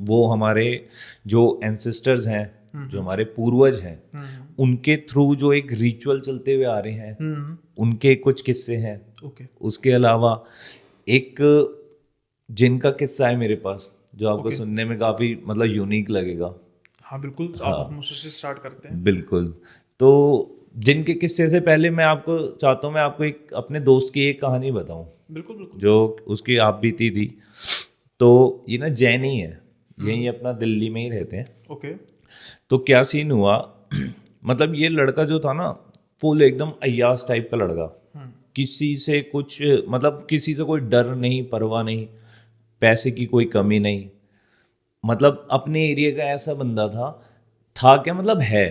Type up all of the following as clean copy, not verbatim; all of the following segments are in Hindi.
वो हमारे जो एंसेस्टर्स हैं, जो हमारे पूर्वज हैं, उनके थ्रू जो एक रिचुअल चलते हुए आ रहे हैं, उनके कुछ किस्से हैं। ओके। उसके अलावा एक जिनका किस्सा है मेरे पास जो आपको सुनने में काफ़ी मतलब यूनिक लगेगा। हाँ बिल्कुल, हाँ, आप हम उससे स्टार्ट करते हैं। बिल्कुल। तो जिनके किस्से से पहले मैं आपको चाहता हूँ मैं आपको एक अपने दोस्त की एक कहानी बताऊँ बिल्कुल बिल्कुल। जो उसकी आप बीती थी। तो ये ना जैनी है, यहीं अपना दिल्ली में ही रहते हैं। ओके। तो क्या सीन हुआ मतलब ये लड़का जो था ना फुल एकदम अय्यास टाइप का लड़का, किसी से कुछ मतलब किसी से कोई डर नहीं, परवाह नहीं, पैसे की कोई कमी नहीं। मतलब अपने एरिया का ऐसा बंदा था क्या मतलब है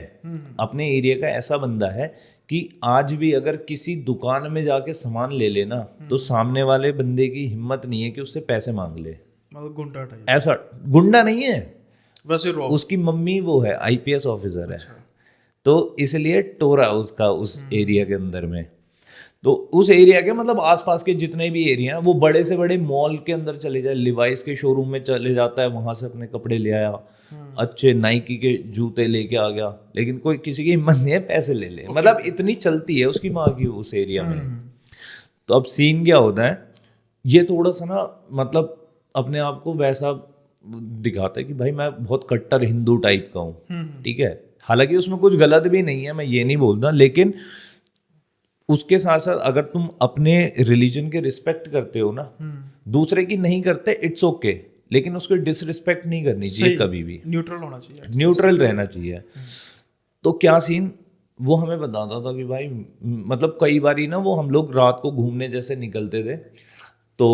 अपने एरिया का ऐसा बंदा है कि आज भी अगर किसी दुकान में जाके सामान ले लेना तो सामने वाले बंदे की हिम्मत नहीं है कि उससे पैसे मांग ले। मतलब गुंडा टाइप। ऐसा गुंडा नहीं है, वैसे रॉ। उसकी मम्मी वो है आईपीएस ऑफिसर है। अच्छा। तो इसलिए टोरा उसका उस एरिया के अंदर में। तो उस एरिया के मतलब आसपास के जितने भी एरिया हैं वो बड़े से बड़े मॉल के अंदर चले जाए, लिवाइस के शोरूम में चले जाता है, वहां से अपने कपड़े ले आया, अच्छे नाइकी के जूते लेके आ गया, लेकिन कोई किसी की हिम्मत नहीं है पैसे ले ले। मतलब इतनी चलती है उसकी माँ की उस एरिया में। तो अब सीन क्या होता है, ये थोड़ा सा ना मतलब अपने आप को वैसा दिखाता है कि भाई मैं बहुत कट्टर हिंदू टाइप का हूँ, ठीक है। हालांकि उसमें कुछ गलत भी नहीं है, मैं ये नहीं बोलता, लेकिन उसके साथ साथ अगर तुम अपने रिलीजन के रिस्पेक्ट करते हो ना, दूसरे की नहीं करते इट्स ओके, लेकिन उसकी डिसरिस्पेक्ट नहीं करनी चाहिए कभी भी, न्यूट्रल होना चाहिए। न्यूट्रल रहना चाहिए। तो क्या सीन वो हमें बताता था कि भाई मतलब कई बारी ना वो हम लोग रात को घूमने जैसे निकलते थे तो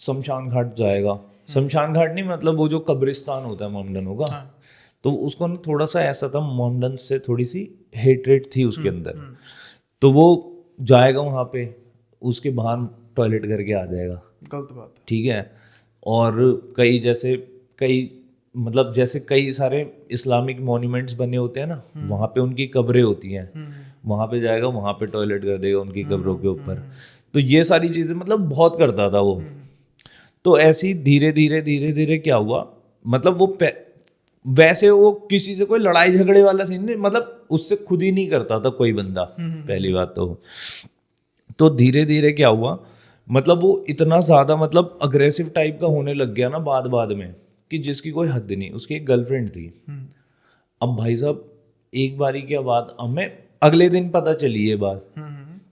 शमशान घाट जाएगा, शमशान घाट नहीं मतलब वो जो कब्रिस्तान होता है मोमडनों का। तो उसको ना थोड़ा सा ऐसा था, मोमडन से थोड़ी सी हेटरेट थी उसके अंदर। तो वो जाएगा वहाँ पे, उसके बाहर टॉयलेट करके आ जाएगा, गलत बात है। ठीक है। और कई जैसे कई मतलब जैसे कई सारे इस्लामिक मॉन्यूमेंट्स बने होते हैं ना, वहाँ पे उनकी कब्रें होती हैं, वहाँ पे जाएगा, वहाँ पे टॉयलेट कर देगा उनकी कब्रों के ऊपर। तो ये सारी चीज़ें मतलब बहुत करता था वो। तो ऐसे ही धीरे धीरे धीरे धीरे क्या हुआ, मतलब वो वैसे वो किसी से कोई लड़ाई झगड़े वाला सीन नहीं, मतलब उससे खुद ही नहीं करता था कोई बंदा, पहली बात तो धीरे धीरे क्या हुआ, मतलब वो इतना ज़्यादा मतलब अग्रेसिव टाइप का होने लग गया ना बाद बाद में, कि जिसकी कोई हद नहीं। उसकी एक गर्लफ्रेंड थी। अब भाई साहब एक बारी क्या बात हमें अगले दिन पता चली ये बात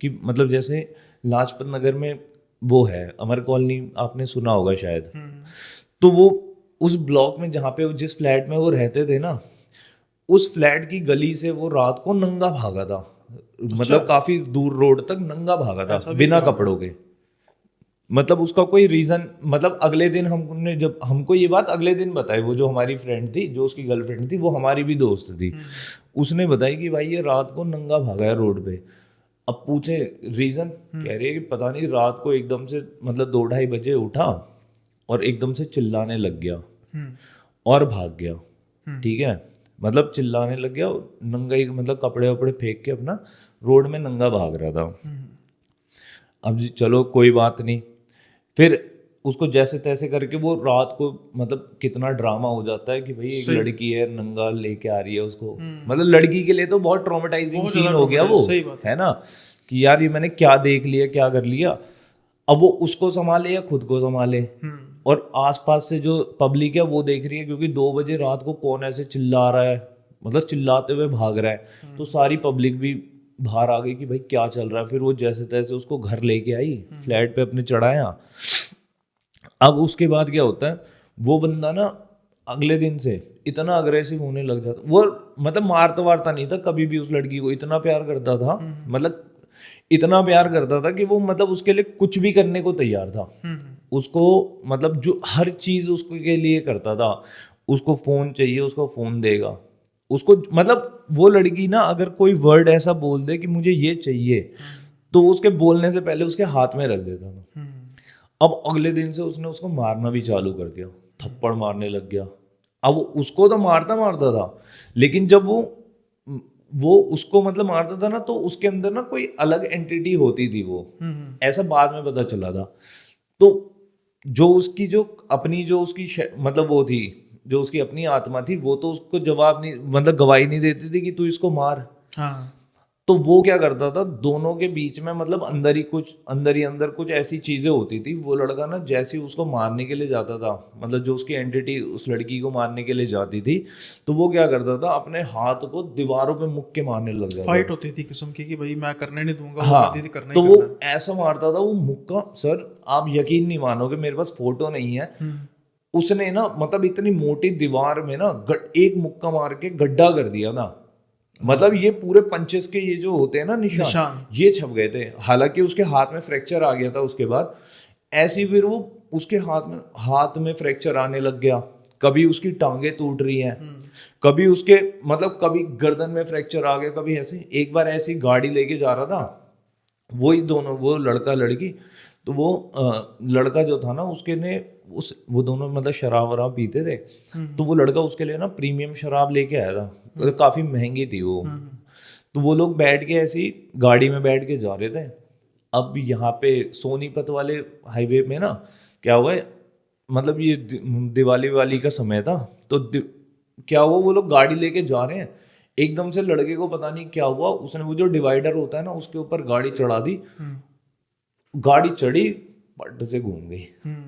कि मतलब जैसे लाजपत नगर में वो है अमर कॉलोनी, आपने सुना होगा शायद। तो वो उस ब्लॉक में जहाँ पे जिस फ्लैट में वो रहते थे ना, उस फ्लैट की गली से वो रात को नंगा भागा था। मतलब काफी दूर रोड तक नंगा भागा था बिना कपड़ों के। मतलब उसका कोई रीजन, मतलब अगले दिन हमने जब हमको ये बात अगले दिन बताई, वो जो हमारी फ्रेंड थी जो उसकी गर्लफ्रेंड थी वो हमारी भी दोस्त थी, उसने बताई कि भाई ये रात को नंगा भागा है रोड पे। अब पूछे रीजन, कह रही है कि पता नहीं रात को एकदम से मतलब 2-2:30 बजे उठा और एकदम से चिल्लाने लग गया और भाग गया, ठीक है। मतलब चिल्लाने लग गया, नंगा ही मतलब कपड़े वपड़े फेंक के अपना रोड में नंगा भाग रहा था। अब जी चलो कोई बात नहीं, फिर उसको जैसे तैसे करके वो रात को मतलब कितना ड्रामा हो जाता है कि भाई एक लड़की है नंगा लेके आ रही है उसको, मतलब लड़की के लिए तो बहुत ट्रॉमेटाइजिंग सीन हो गया वो, है ना, कि यार ये मैंने क्या देख लिया, क्या कर लिया। अब वो उसको संभाले या खुद को संभाले, और आसपास से जो पब्लिक है वो देख रही है, क्योंकि 2 बजे रात को कौन ऐसे चिल्ला रहा है, मतलब चिल्लाते हुए भाग रहा है। तो सारी पब्लिक भी बाहर आ गई कि भाई क्या चल रहा है। फिर वो जैसे तैसे उसको घर लेके आई, फ्लैट पे अपने चढ़ाया। अब उसके बाद क्या होता है, वो बंदा ना अगले दिन से इतना अग्रेसिव होने लग जाता। वो मतलब मारता वारता नहीं था कभी भी, उस लड़की को इतना प्यार करता था, मतलब इतना प्यार करता था कि वो मतलब उसके लिए कुछ भी करने को तैयार था। उसको मतलब जो हर चीज उसको के लिए करता था, उसको फोन चाहिए उसको फोन देगा, उसको मतलब वो लड़की ना अगर कोई वर्ड ऐसा बोल दे कि मुझे ये चाहिए, तो उसके बोलने से पहले उसके हाथ में रख देता था। अब अगले दिन से उसने उसको मारना भी चालू कर दिया, थप्पड़ मारने लग गया। अब उसको तो मारता मारता था, लेकिन जब वो उसको मतलब मारता था ना, तो उसके अंदर ना कोई अलग एंटिटी होती थी वो, ऐसा बाद में पता चला था। तो जो उसकी जो अपनी जो उसकी मतलब वो थी, जो उसकी अपनी आत्मा थी, वो तो उसको जवाब नहीं, मतलब गवाही नहीं देती थी कि तू इसको मार। हाँ तो वो क्या करता था, दोनों के बीच में मतलब अंदर ही अंदर कुछ ऐसी चीजें होती थी। वो लड़का ना जैसे ही उसको मारने के लिए जाता था, मतलब जो उसकी एंटिटी उस लड़की को मारने के लिए जाती थी, तो वो क्या करता था, अपने हाथ को दीवारों पे मुक्के मारने लग जाता फाइट था। होती थी किस्म की कि भाई मैं करने नहीं दूंगा, वो कहती थी हाँ, करना ही तो वो करना है। ऐसा मारता था वो मुक्का, सर आप यकीन नहीं मानोगे, मेरे पास फोटो नहीं है। उसने ना मतलब इतनी मोटी दीवार में ना एक मुक्का मार के गड्ढा कर दिया ना, मतलब ये पूरे पंचेस के ये जो होते हैं ना निशान, निशान। ये छप गए थे। हालांकि उसके हाथ में फ्रैक्चर आ गया था उसके बाद। ऐसी फिर वो उसके हाथ में फ्रैक्चर आने लग गया, कभी उसकी टांगे टूट रही हैं, कभी उसके मतलब कभी गर्दन में फ्रैक्चर आ गया, कभी ऐसे। एक बार ऐसी गाड़ी लेके जा रहा था, वही दोनों, वो लड़का लड़की, तो वो लड़का जो था ना उसके ने वो दोनों मतलब शराब वराब पीते थे। तो वो लड़का उसके लिए ना प्रीमियम शराब लेके आया था, मतलब काफ़ी महंगी थी वो। तो वो लोग बैठ के ऐसी गाड़ी में बैठ के जा रहे थे। अब यहाँ पे सोनीपत वाले हाईवे में ना क्या हुआ है, मतलब ये दिवाली वाली का समय था, तो क्या हुआ, वो लोग गाड़ी लेके जा रहे हैं, एकदम से लड़के को पता नहीं क्या हुआ, उसने वो जो डिवाइडर होता है ना उसके ऊपर गाड़ी चढ़ा दी। गाड़ी चढ़ी, पट से घूम गई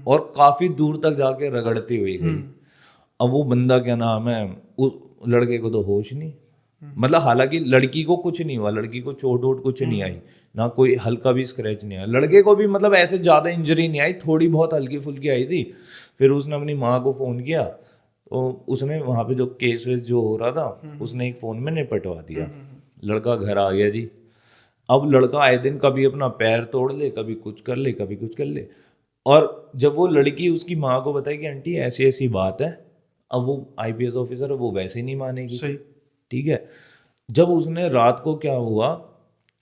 और काफी दूर तक जाके रगड़ती हुई गई। अब वो बंदा क्या नाम है, उस लड़के को तो होश नहीं, मतलब हालांकि लड़की को कुछ नहीं हुआ, लड़की को चोट वोट कुछ नहीं आई, ना कोई हल्का भी स्क्रैच नहीं आया, लड़के को भी मतलब ऐसे ज्यादा इंजरी नहीं आई, थोड़ी बहुत हल्की फुल्की आई थी। फिर उसने अपनी माँ को फोन किया, तो उसने वहां पे जो केस वेस जो हो रहा था उसने एक फोन में निपटवा दिया। लड़का घर आ गया जी। अब लड़का आए दिन कभी अपना पैर तोड़ ले, कभी कुछ कर ले, कभी कुछ कर ले। और जब वो लड़की उसकी माँ को बताए कि आंटी ऐसी ऐसी बात है, अब वो आईपीएस ऑफिसर है, वो वैसे ही नहीं मानेगी। सही। ठीक है। जब उसने रात को क्या हुआ,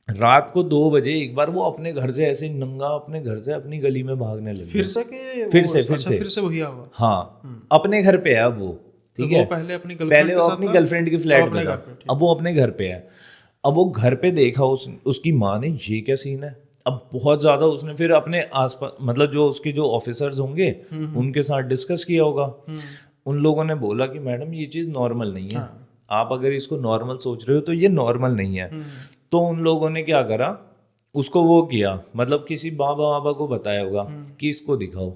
रात को 2 बजे एक बार वो अपने घर से ऐसे ही नंगा अपने घर से अपनी गली में भागने लग फिर गया। से के फिर वो से फिर अच्छा से फिर से वही हुआ। हाँ, अपने घर पे है अब वो। तो ठीक वो है, पहले अपनी गर्लफ्रेंड पहले के वो साथ अपनी था, गर्लफ्रेंड के अब फ्लैट में अपने था, घर पे। ठीक अब वो अपने घर पे है। अब वो घर पे देखा उसकी माँ ने, ये क्या सीन है। अब बहुत ज्यादा उसने फिर अपने आसपास मतलब जो उसके जो ऑफिसर्स होंगे उनके साथ डिस्कस किया होगा। उन लोगों ने बोला कि मैडम ये चीज़ नॉर्मल नहीं है, आप अगर इसको नॉर्मल सोच रहे हो तो ये नॉर्मल नहीं है। तो उन लोगों ने क्या करा, उसको वो किया, मतलब किसी बाबा बाबा को बताया होगा कि इसको दिखाओ।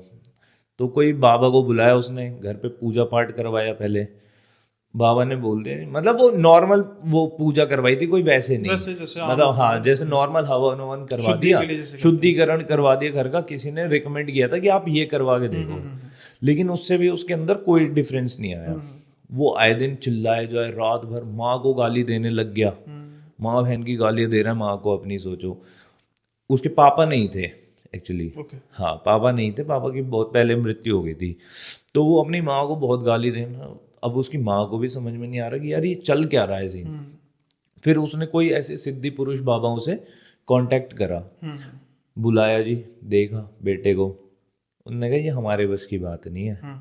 तो कोई बाबा को बुलाया उसने, घर पे पूजा पाठ करवाया पहले। बाबा ने बोल दिया, मतलब वो नॉर्मल वो पूजा करवाई थी, कोई वैसे नहीं, वैसे जैसे आम मतलब होती हाँ है। जैसे नॉर्मल हवन ववन करवा शुद्धि दिया, के लिए जैसे करते हैं। शुद्धिकरण करवा दिया घर का। किसी ने रिकमेंड किया था कि आप ये करवा के देखो, लेकिन उससे भी उसके अंदर कोई डिफरेंस नहीं आया। वो आए दिन चिल्लाए जो है, रात भर माँ को गाली देने लग गया। माँ बहन की गाली दे रहा है माँ को अपनी, सोचो। उसके पापा नहीं थे एक्चुअली। ओके। हाँ, पापा नहीं थे, पापा की बहुत पहले मृत्यु हो गई थी। तो वो अपनी माँ को बहुत गाली देना, अब उसकी माँ को भी समझ में नहीं आ रहा कि यार ये चल क्या रहा है सीन। फिर उसने कोई ऐसे सिद्धि पुरुष बाबाओं से कांटेक्ट करा, बुलाया जी, देखा बेटे को। उन्होंने कहा ये हमारे बस की बात नहीं है,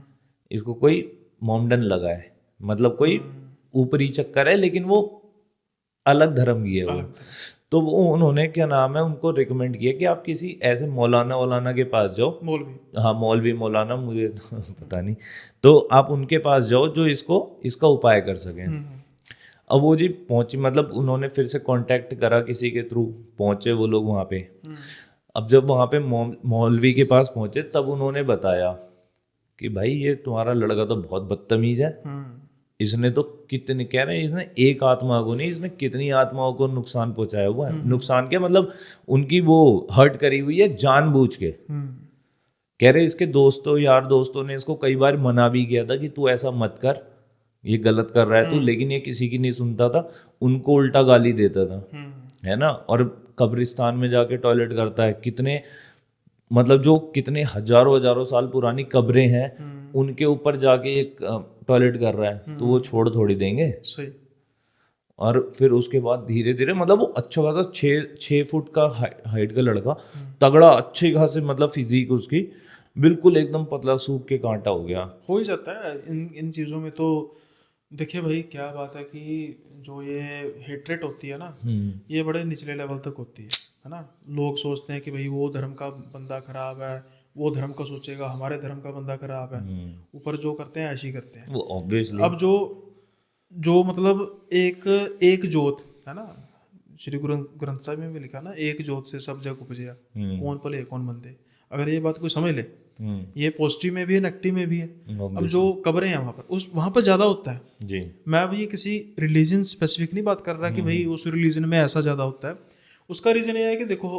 इसको कोई मोमडन लगा है, मतलब कोई ऊपरी चक्कर है, लेकिन वो अलग धर्म की है वो। अलग तरह। तो वो उन्होंने क्या नाम है उनको रिकमेंड किया कि आप किसी ऐसे मौलाना वौलाना के पास जाओ। मौलवी। हाँ, मौलवी मौलाना मुझे तो पता नहीं। तो आप उनके पास जाओ जो इसका उपाय कर सकें। अब वो जी पहुंची, मतलब उन्होंने फिर से कांटेक्ट करा, किसी के थ्रू पहुंचे वो लोग वहाँ पे। अब जब वहाँ पे मौलवी के पास पहुंचे तब उन्होंने बताया कि भाई ये तुम्हारा लड़का तो बहुत बदतमीज है, इसने तो कितने कह रहे हैं, इसने एक आत्मा को नहीं, इसने कितनी आत्माओं को नुकसान पहुंचाया हुआ है। नुकसान क्या, मतलब उनकी वो हर्ट करी हुई है जानबूझ के। कह रहे इसके दोस्तों यार दोस्तों ने इसको कई बार मना भी किया था कि तू ऐसा मत कर, ये गलत कर रहा है तू, लेकिन ये किसी की नहीं सुनता था, उनको उल्टा गाली देता था, है ना। और कब्रिस्तान में जाके टॉयलेट करता है, कितने मतलब जो कितने हजारों हजारों साल पुरानी कब्रें हैं उनके ऊपर जाके एक टॉयलेट कर रहा है, तो वो छोड़ थोड़ी देंगे। सही। और फिर उसके बाद धीरे धीरे मतलब वो अच्छा खासा 6 फुट का हाइट का लड़का, तगड़ा अच्छे खासे मतलब फिजिक उसकी, बिल्कुल एकदम पतला सूख के कांटा हो गया। हो ही जाता है इन इन चीज़ों में तो। देखिए भाई क्या बात है कि जो ये हेट्रेट होती है ना, ये बड़े निचले लेवल तक होती है ना। लोग सोचते हैं कि भाई वो धर्म का बंदा खराब है, वो धर्म का सोचेगा, हमारे धर्म का बंदा खराब है, ऊपर जो करते हैं ऐसे ही करते हैं। वो ऑब्वियसली। अब जो जो मतलब एक जोत है ना, श्री गुरु ग्रंथ साहिब में भी लिखा ना, एक जोत से सब जग उपजया, कौन पले कौन बंदे। अगर ये बात कोई समझ ले, ये पॉजिटिव में भी है, नेगेटिव में भी है। अब जो कब्रें हैं वहाँ पर ज़्यादा होता है जी। मैं अब ये किसी रिलीजन स्पेसिफिक नहीं बात कर रहा कि भाई उस रिलीजन में ऐसा ज़्यादा होता है। उसका रीज़न ये है कि देखो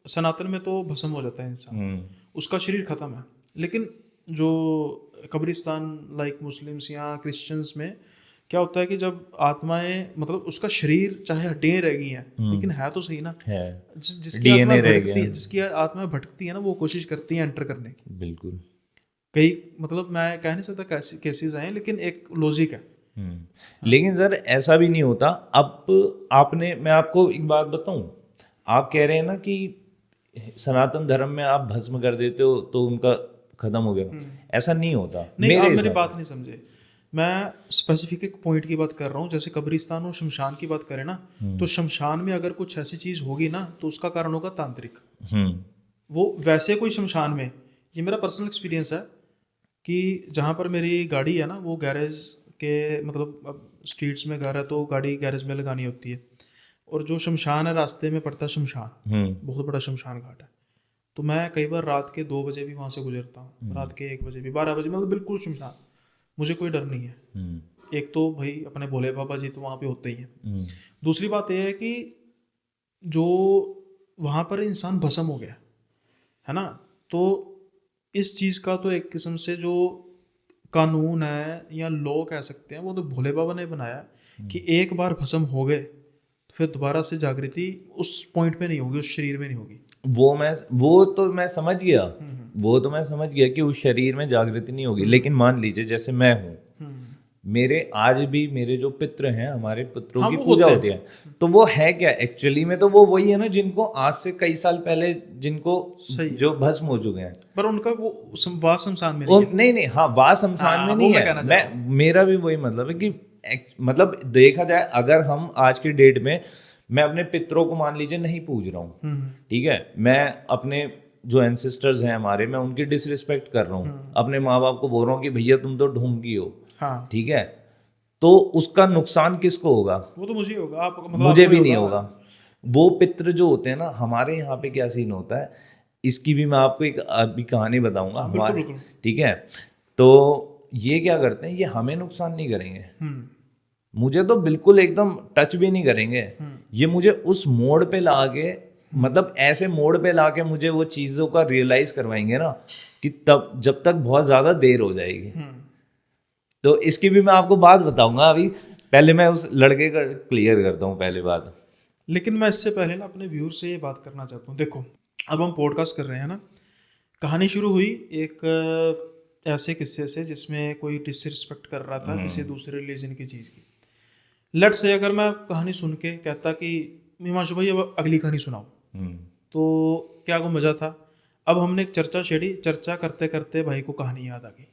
सनातन में तो भस्म हो जाता है इंसान, उसका शरीर ख़त्म है। लेकिन जो कब्रिस्तान लाइक मुस्लिम्स या क्रिश्चियंस में क्या होता है कि जब आत्माएं मतलब उसका शरीर चाहे हड्डियाँ रह गई हैं लेकिन है तो सही ना, है जिसकी आत्मा भटकती है, जिसकी आत्मा भटकती है ना, वो कोशिश करती है एंटर करने की। बिल्कुल। कई मतलब मैं कह नहीं सकता कैसे केसेस आए, लेकिन एक लॉजिक है। लेकिन सर ऐसा भी नहीं होता। अब आपने, मैं आपको एक बात बताऊं, आप कह रहे हैं ना कि सनातन धर्म में आप भस्म कर देते हो तो उनका खत्म हो गया। ऐसा नहीं होता। नहीं, आप मेरी हिसाब बात नहीं समझे। मैं स्पेसिफिक एक पॉइंट की बात कर रहा हूँ। जैसे कब्रिस्तान और शमशान की बात करें ना, तो शमशान में अगर कुछ ऐसी चीज़ होगी ना तो उसका कारण होगा तांत्रिक। वो वैसे कोई शमशान में, ये मेरा पर्सनल एक्सपीरियंस है कि जहाँ पर मेरी गाड़ी है ना, वो गैरेज के मतलब अब स्ट्रीट्स में घर है तो गाड़ी गैरेज में लगानी होती है, और जो शमशान है रास्ते में पड़ता है शमशान, बहुत बड़ा शमशान घाट है। तो मैं कई बार रात के 2 बजे भी वहाँ से गुजरता हूँ, रात के 1 बजे भी, 12 बजे, मतलब बिल्कुल शमशान। मुझे कोई डर नहीं है। एक तो भाई अपने भोले बाबा जी तो वहाँ पे होते ही हैं। दूसरी बात यह है कि जो वहाँ पर इंसान भस्म हो गया है ना, तो इस चीज़ का तो एक किस्म से जो कानून है या लॉ कह सकते हैं, वो तो भोले बाबा ने बनाया कि एक बार भस्म हो गए तो फिर दोबारा से जागृति उस पॉइंट पे नहीं होगी, उस शरीर में नहीं होगी। वो तो मैं समझ गया, वो तो मैं समझ गया कि उस शरीर में जागृति नहीं होगी। लेकिन मान लीजिए जैसे मैं हूँ, मेरे आज भी मेरे जो पितृ हैं, हमारे पितरों हाँ, की वो पूजा होते होती है, तो वो है क्या एक्चुअली में, तो वो वही है ना जिनको आज से कई साल पहले जिनको जो भस्म हो चुके हैं। पर उनका वो वास शमशान में नहीं है। नहीं, हाँ, वास शमशान में नहीं है। मैं मेरा भी वही मतलब है कि मतलब देखा जाए, अगर हम आज की डेट में, मैं अपने पितरों को मान लीजिए नहीं पूज रहा हूँ, ठीक है, मैं अपने जो एंसेस्टर्स हैं हमारे, मैं उनकी डिसरिस्पेक्ट कर रहा हूँ, अपने माँ बाप को बोल रहा हूँ कि भैया तुम तो ढोंगी हो, ठीक है, तो उसका नुकसान किसको होगा? वो तो मुझे होगा, आप मतलब मुझे भी नहीं होगा। वो पितृ जो होते हैं ना, हमारे यहाँ पे क्या सीन होता है, इसकी भी मैं आपको एक अभी कहानी बताऊंगा हमारे, ठीक है। तो ये क्या करते हैं, ये हमें नुकसान नहीं करेंगे, मुझे तो बिल्कुल एकदम टच भी नहीं करेंगे। ये मुझे उस मोड़ पे ला के, मतलब ऐसे मोड़ पे ला के मुझे वो चीज़ों का रियलाइज करवाएंगे ना, कि तब जब तक बहुत ज़्यादा देर हो जाएगी। तो इसकी भी मैं आपको बात बताऊंगा, अभी पहले मैं उस लड़के का क्लियर करता हूँ पहले बात। लेकिन मैं इससे पहले ना अपने व्यूअर से ये बात करना चाहता हूँ। देखो अब हम पॉडकास्ट कर रहे हैं ना, कहानी शुरू हुई एक ऐसे किस्से से जिसमें कोई डिसरिस्पेक्ट कर रहा था किसी दूसरे रिलीजन की चीज़ की। लेट्स से अगर मैं कहानी सुन के कहता कि हिमांशु भाई अब अगली कहानी सुनाओ, तो क्या को मज़ा था। अब हमने एक चर्चा छेड़ी, चर्चा करते करते भाई को कहानी याद आ गई।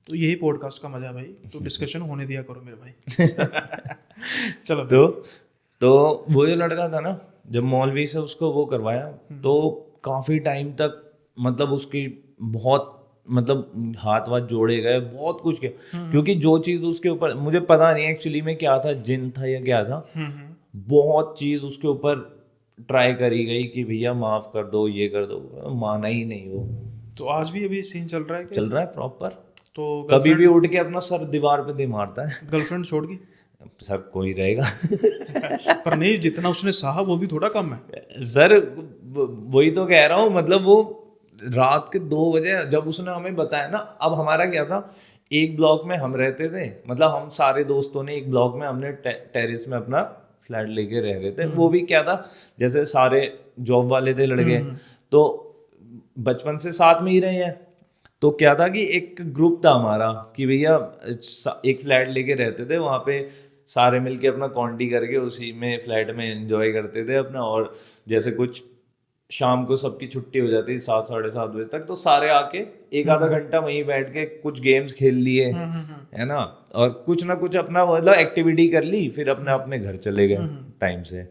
तो यही पॉडकास्ट का मजा है भाई, तो डिस्कशन होने दिया करो मेरे भाई। चलो तो वो जो लड़का था ना, जब मौलवी से उसको वो करवाया, तो काफ़ी टाइम तक मतलब उसकी बहुत मतलब हाथ वाथ जोड़े गए, बहुत कुछ किया, क्योंकि जो चीज़ उसके ऊपर, मुझे पता नहीं एक्चुअली में क्या था, जिन था या क्या था, बहुत चीज़ उसके ऊपर ट्राई करी गई कि भैया माफ़ कर दो, ये कर दो, माना ही नहीं वो। तो आज भी अभी सीन चल रहा है, चल रहा है प्रॉपर। तो कभी भी उठ के अपना सर दीवार पे दे मारता है। गर्लफ्रेंड छोड़ गई सर, कोई रहेगा। पर नहीं, जितना उसने सहा वो भी थोड़ा कम है सर। वही तो कह रहा हूँ, मतलब वो रात के 2 बजे जब उसने हमें बताया ना, अब हमारा क्या था, एक ब्लॉक में हम रहते थे, मतलब हम सारे दोस्तों ने एक ब्लॉक में, हमने टेरेस में अपना फ्लैट लेके रह रहे थे। वो भी क्या था, जैसे सारे जॉब वाले थे लड़के, तो बचपन से साथ में ही रहे हैं। तो क्या था कि एक ग्रुप था हमारा कि भैया एक फ्लैट लेके रहते थे, वहाँ पे सारे मिलके अपना कॉन्टी करके उसी में फ्लैट में एंजॉय करते थे अपना। और जैसे कुछ शाम को सबकी छुट्टी हो जाती 7 साढ़े 7 बजे तक, तो सारे आके एक आधा घंटा वहीं बैठ के कुछ गेम्स खेल लिए, है ना, और कुछ ना कुछ अपना मतलब एक्टिविटी कर ली, फिर अपने अपने घर चले गए टाइम से।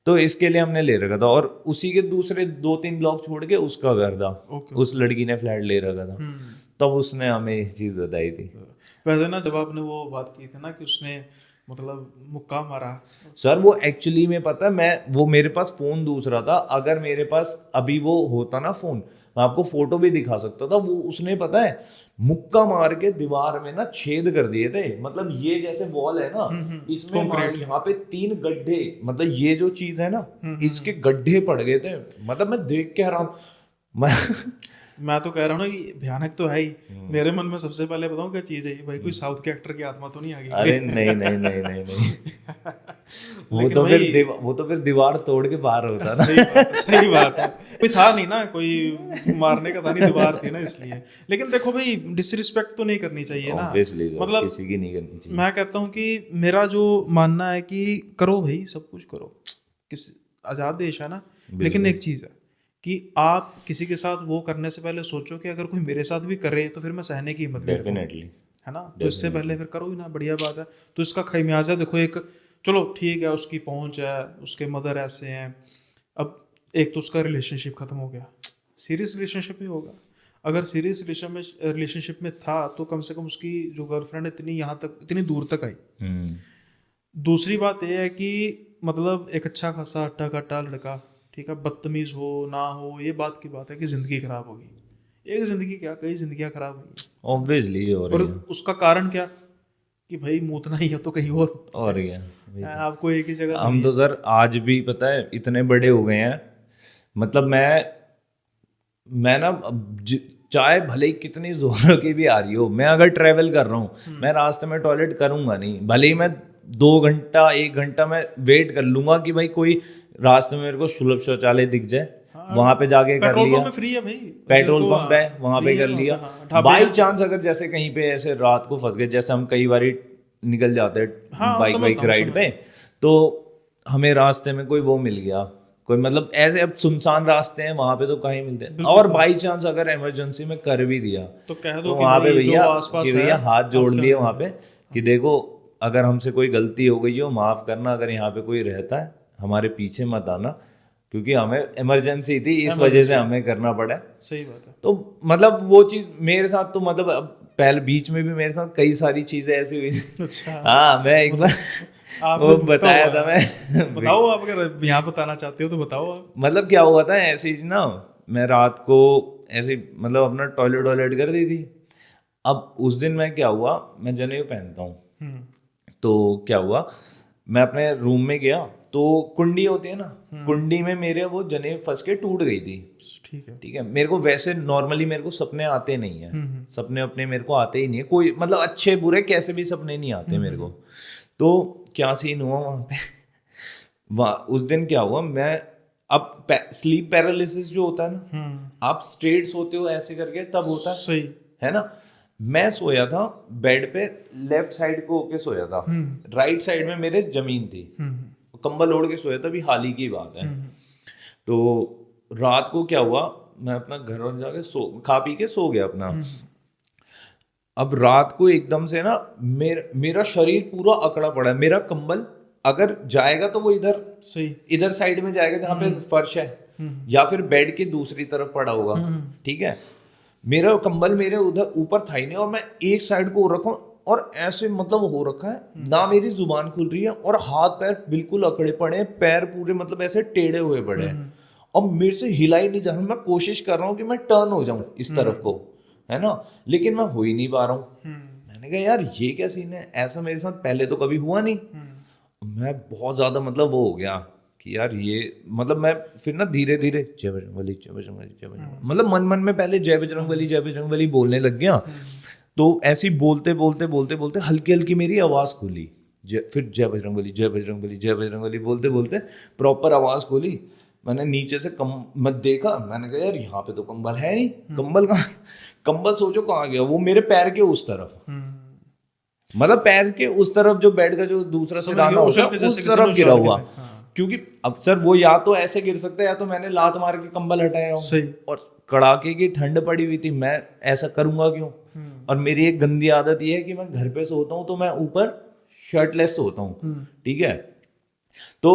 तो इसके लिए हमने ले रखा था, और उसी के दूसरे 2-3 ब्लॉक छोड़ के उसका घर था, उस लड़की ने फ्लैट ले रखा था, तब उसने हमें ये चीज़ बताई थी। वैसे ना जब आपने वो बात की थी ना कि उसने मतलब मुक्का मारा, सर वो एक्चुअली में पता है, वो मेरे पास फोन दूसरा था, अगर मेरे पास अभी वो होता ना फोन, मैं आपको फोटो भी दिखा सकता था। वो उसने पता है मुक्का मार के दीवार में ना छेद कर दिए थे, मतलब ये जैसे वॉल है ना, इसमें यहाँ पे 3 गड्ढे, मतलब ये जो चीज है ना, इसके गड्ढे पड़ गए थे। मतलब मैं देख के हैरान, मैं तो कह रहा हूँ ना कि भयानक तो है ही। मेरे मन में सबसे पहले बताऊँ क्या चीज़ है ये, भाई कोई साउथ के एक्टर की आत्मा तो नहीं आ गई? अरे नहीं नहीं नहीं नहीं नहीं लेकिन वो तो फिर दीवार तोड़ के बाहर होता ना। सही बात है, कोई था नहीं ना, कोई मारने का था नहीं, दीवार थी ना इसलिए। लेकिन देखो भाई, डिसरिस्पेक्ट तो नहीं करनी चाहिए ना, मतलब किसी की नहीं करनी चाहिए। मैं कहता हूँ कि मेरा जो मानना है कि करो भाई, सब कुछ करो, किस आज़ाद देश है ना। लेकिन एक चीज़ है कि आप किसी के साथ वो करने से पहले सोचो कि अगर कोई मेरे साथ भी करे तो फिर मैं सहने की हिम्मत डेफिनेटली, है ना। तो इससे पहले फिर करो ही ना, बढ़िया बात है। तो इसका खमियाजा देखो, एक चलो ठीक है, उसकी पहुंच है, उसके मदर ऐसे हैं, अब एक तो उसका रिलेशनशिप खत्म हो गया, सीरियस रिलेशनशिप ही होगा। अगर सीरियस रिलेशनशिप में था तो कम से कम उसकी जो गर्लफ्रेंड इतनी यहाँ तक, इतनी दूर तक आई। दूसरी बात यह है कि मतलब एक अच्छा खासा अट्टा कट्टा लड़का, ठीक है, बदतमीज हो ना हो, ये बात की बात है कि जिंदगी खराब होगी। एक जिंदगी क्या, कई जिंदगियां खराब हुई ऑब्वियसली। और उसका कारण क्या कि भाई मूतना ही है तो कहीं और ही है। आपको एक ही जगह। हम तो सर आज भी पता है इतने बड़े हो गए हैं, मतलब मैं ना चाहे भले ही कितनी जोरों की भी आ रही हो, मैं अगर ट्रैवल कर रहा हूँ, मैं रास्ते में टॉयलेट करूंगा नहीं, भले ही मैं 2 घंटा 1 घंटा मैं वेट कर लूंगा कि भाई कोई रास्ते में मेरे को सुलभ शौचालय दिख जाए, वहां पे जाके कर लिया। में फ्री है भाई, पेट्रोल पंप है वहां पे कर लिया। बाई चांस अगर जैसे कहीं पे ऐसे रात को फंस गए, जैसे हम कई बार निकल जाते हैं बाइक राइड पे, तो हमें रास्ते में कोई वो मिल गया, कोई मतलब ऐसे अब सुनसान रास्ते हैं वहां पे तो कहीं मिलते हैं, और बाई चांस अगर इमरजेंसी में कर भी दिया तो कह दो वहां पे भैया हाथ जोड़ लिए वहां पे कि देखो अगर हमसे कोई गलती हो गई हो माफ करना, अगर यहाँ पे कोई रहता है हमारे पीछे मत आना, क्योंकि हमें इमरजेंसी थी, इस वजह से हमें करना पड़ा। सही बात है। तो मतलब वो चीज मेरे साथ तो मतलब पहले बीच में भी मेरे साथ कई सारी चीजें ऐसी हुई। अच्छा। हाँ मैं एक बार वो बताया था मैं। बताओ आप, अगर यहाँ बताना चाहते हो तो बताओ आप। मतलब क्या हुआ था ऐसे ही ना, मैं रात को ऐसे मतलब अपना टॉयलेट कर दी थी। अब उस दिन मैं क्या हुआ, मैं जनेऊ पहनता हूँ, तो क्या हुआ मैं अपने रूम में गया तो कुंडी होती है ना, कुंडी में मेरे वो जनेऊ फंस के टूट गई थी। ठीक है, मेरे को वैसे नॉर्मली मेरे को सपने आते नहीं है, सपने अपने मेरे को आते ही नहीं है, कोई मतलब अच्छे बुरे कैसे भी सपने नहीं आते मेरे को। तो क्या सीन हुआ वहाँ पे वहाँ उस दिन क्या हुआ, मैं अब स्लीप पैरालिसिस जो होता है ना, आप स्ट्रेट सोते हो ऐसे करके तब होता है, सही है ना। मैं सोया था बेड पे, लेफ्ट साइड को होके सोया था, राइट साइड में मेरे जमीन थी, कंबल ओढ़ के सोया था, अभी हाल ही की बात है। तो रात को क्या हुआ, मैं अपना घर और जाके खा पी के सो गया अपना। अब रात को एकदम से ना मेरा शरीर पूरा अकड़ा पड़ा है, मेरा कंबल अगर जाएगा तो वो इधर साइड में जाएगा जहाँ पे फर्श है, या फिर बेड के दूसरी तरफ पड़ा होगा, ठीक है। मेरा कंबल मेरे उधर ऊपर था ही नहीं, और मैं एक साइड को रखा और ऐसे मतलब हो रखा है ना, मेरी जुबान खुल रही है और हाथ पैर बिल्कुल अकड़े पड़े हैं, पैर पूरे मतलब ऐसे टेढ़े हुए पड़े हैं, और मेरे से हिला ही नहीं जा रहा। मैं कोशिश कर रहा हूँ कि मैं टर्न हो जाऊं इस तरफ को, है ना, लेकिन मैं हो ही नहीं पा रहा हूँ। मैंने कहा यार ये क्या सीन है, ऐसा मेरे साथ पहले तो कभी हुआ नहीं। मैं बहुत ज्यादा मतलब वो हो गया कि यार ये मतलब मैं फिर ना धीरे धीरे जय बजरंगबली जय बजरंगबली जय बजरंगबली, मतलब मन मन में पहले जय बजरंगबली बोलने लग गया। तो ऐसे ही बोलते बोलते बोलते बोलते हल्की हल्की मेरी आवाज़ खुली, फिर जय बजरंगबली जय बजरंगबली जय बजरंगबली बोलते बोलते प्रॉपर आवाज़ खोली। मैंने नीचे से मैं देखा, मैंने कहा यार यहाँ पे तो कंबल है नहीं, कंबल कहाँ, कंबल सोचो कहाँ गया, वो मेरे पैर के उस तरफ, मतलब पैर के उस तरफ जो बेड का जो दूसरा सिराना होता है उस तरफ गिरा हुआ। क्योंकि अब सर वो या तो ऐसे गिर सकता है या तो मैंने लात मार के कंबल हटाया हो, और कड़ाके की ठंड पड़ी हुई थी, मैं ऐसा करूंगा क्यों। और मेरी एक गंदी आदत ये है कि मैं घर पे सोता हूँ तो मैं ऊपर शर्टलेस सोता हूँ, ठीक है। तो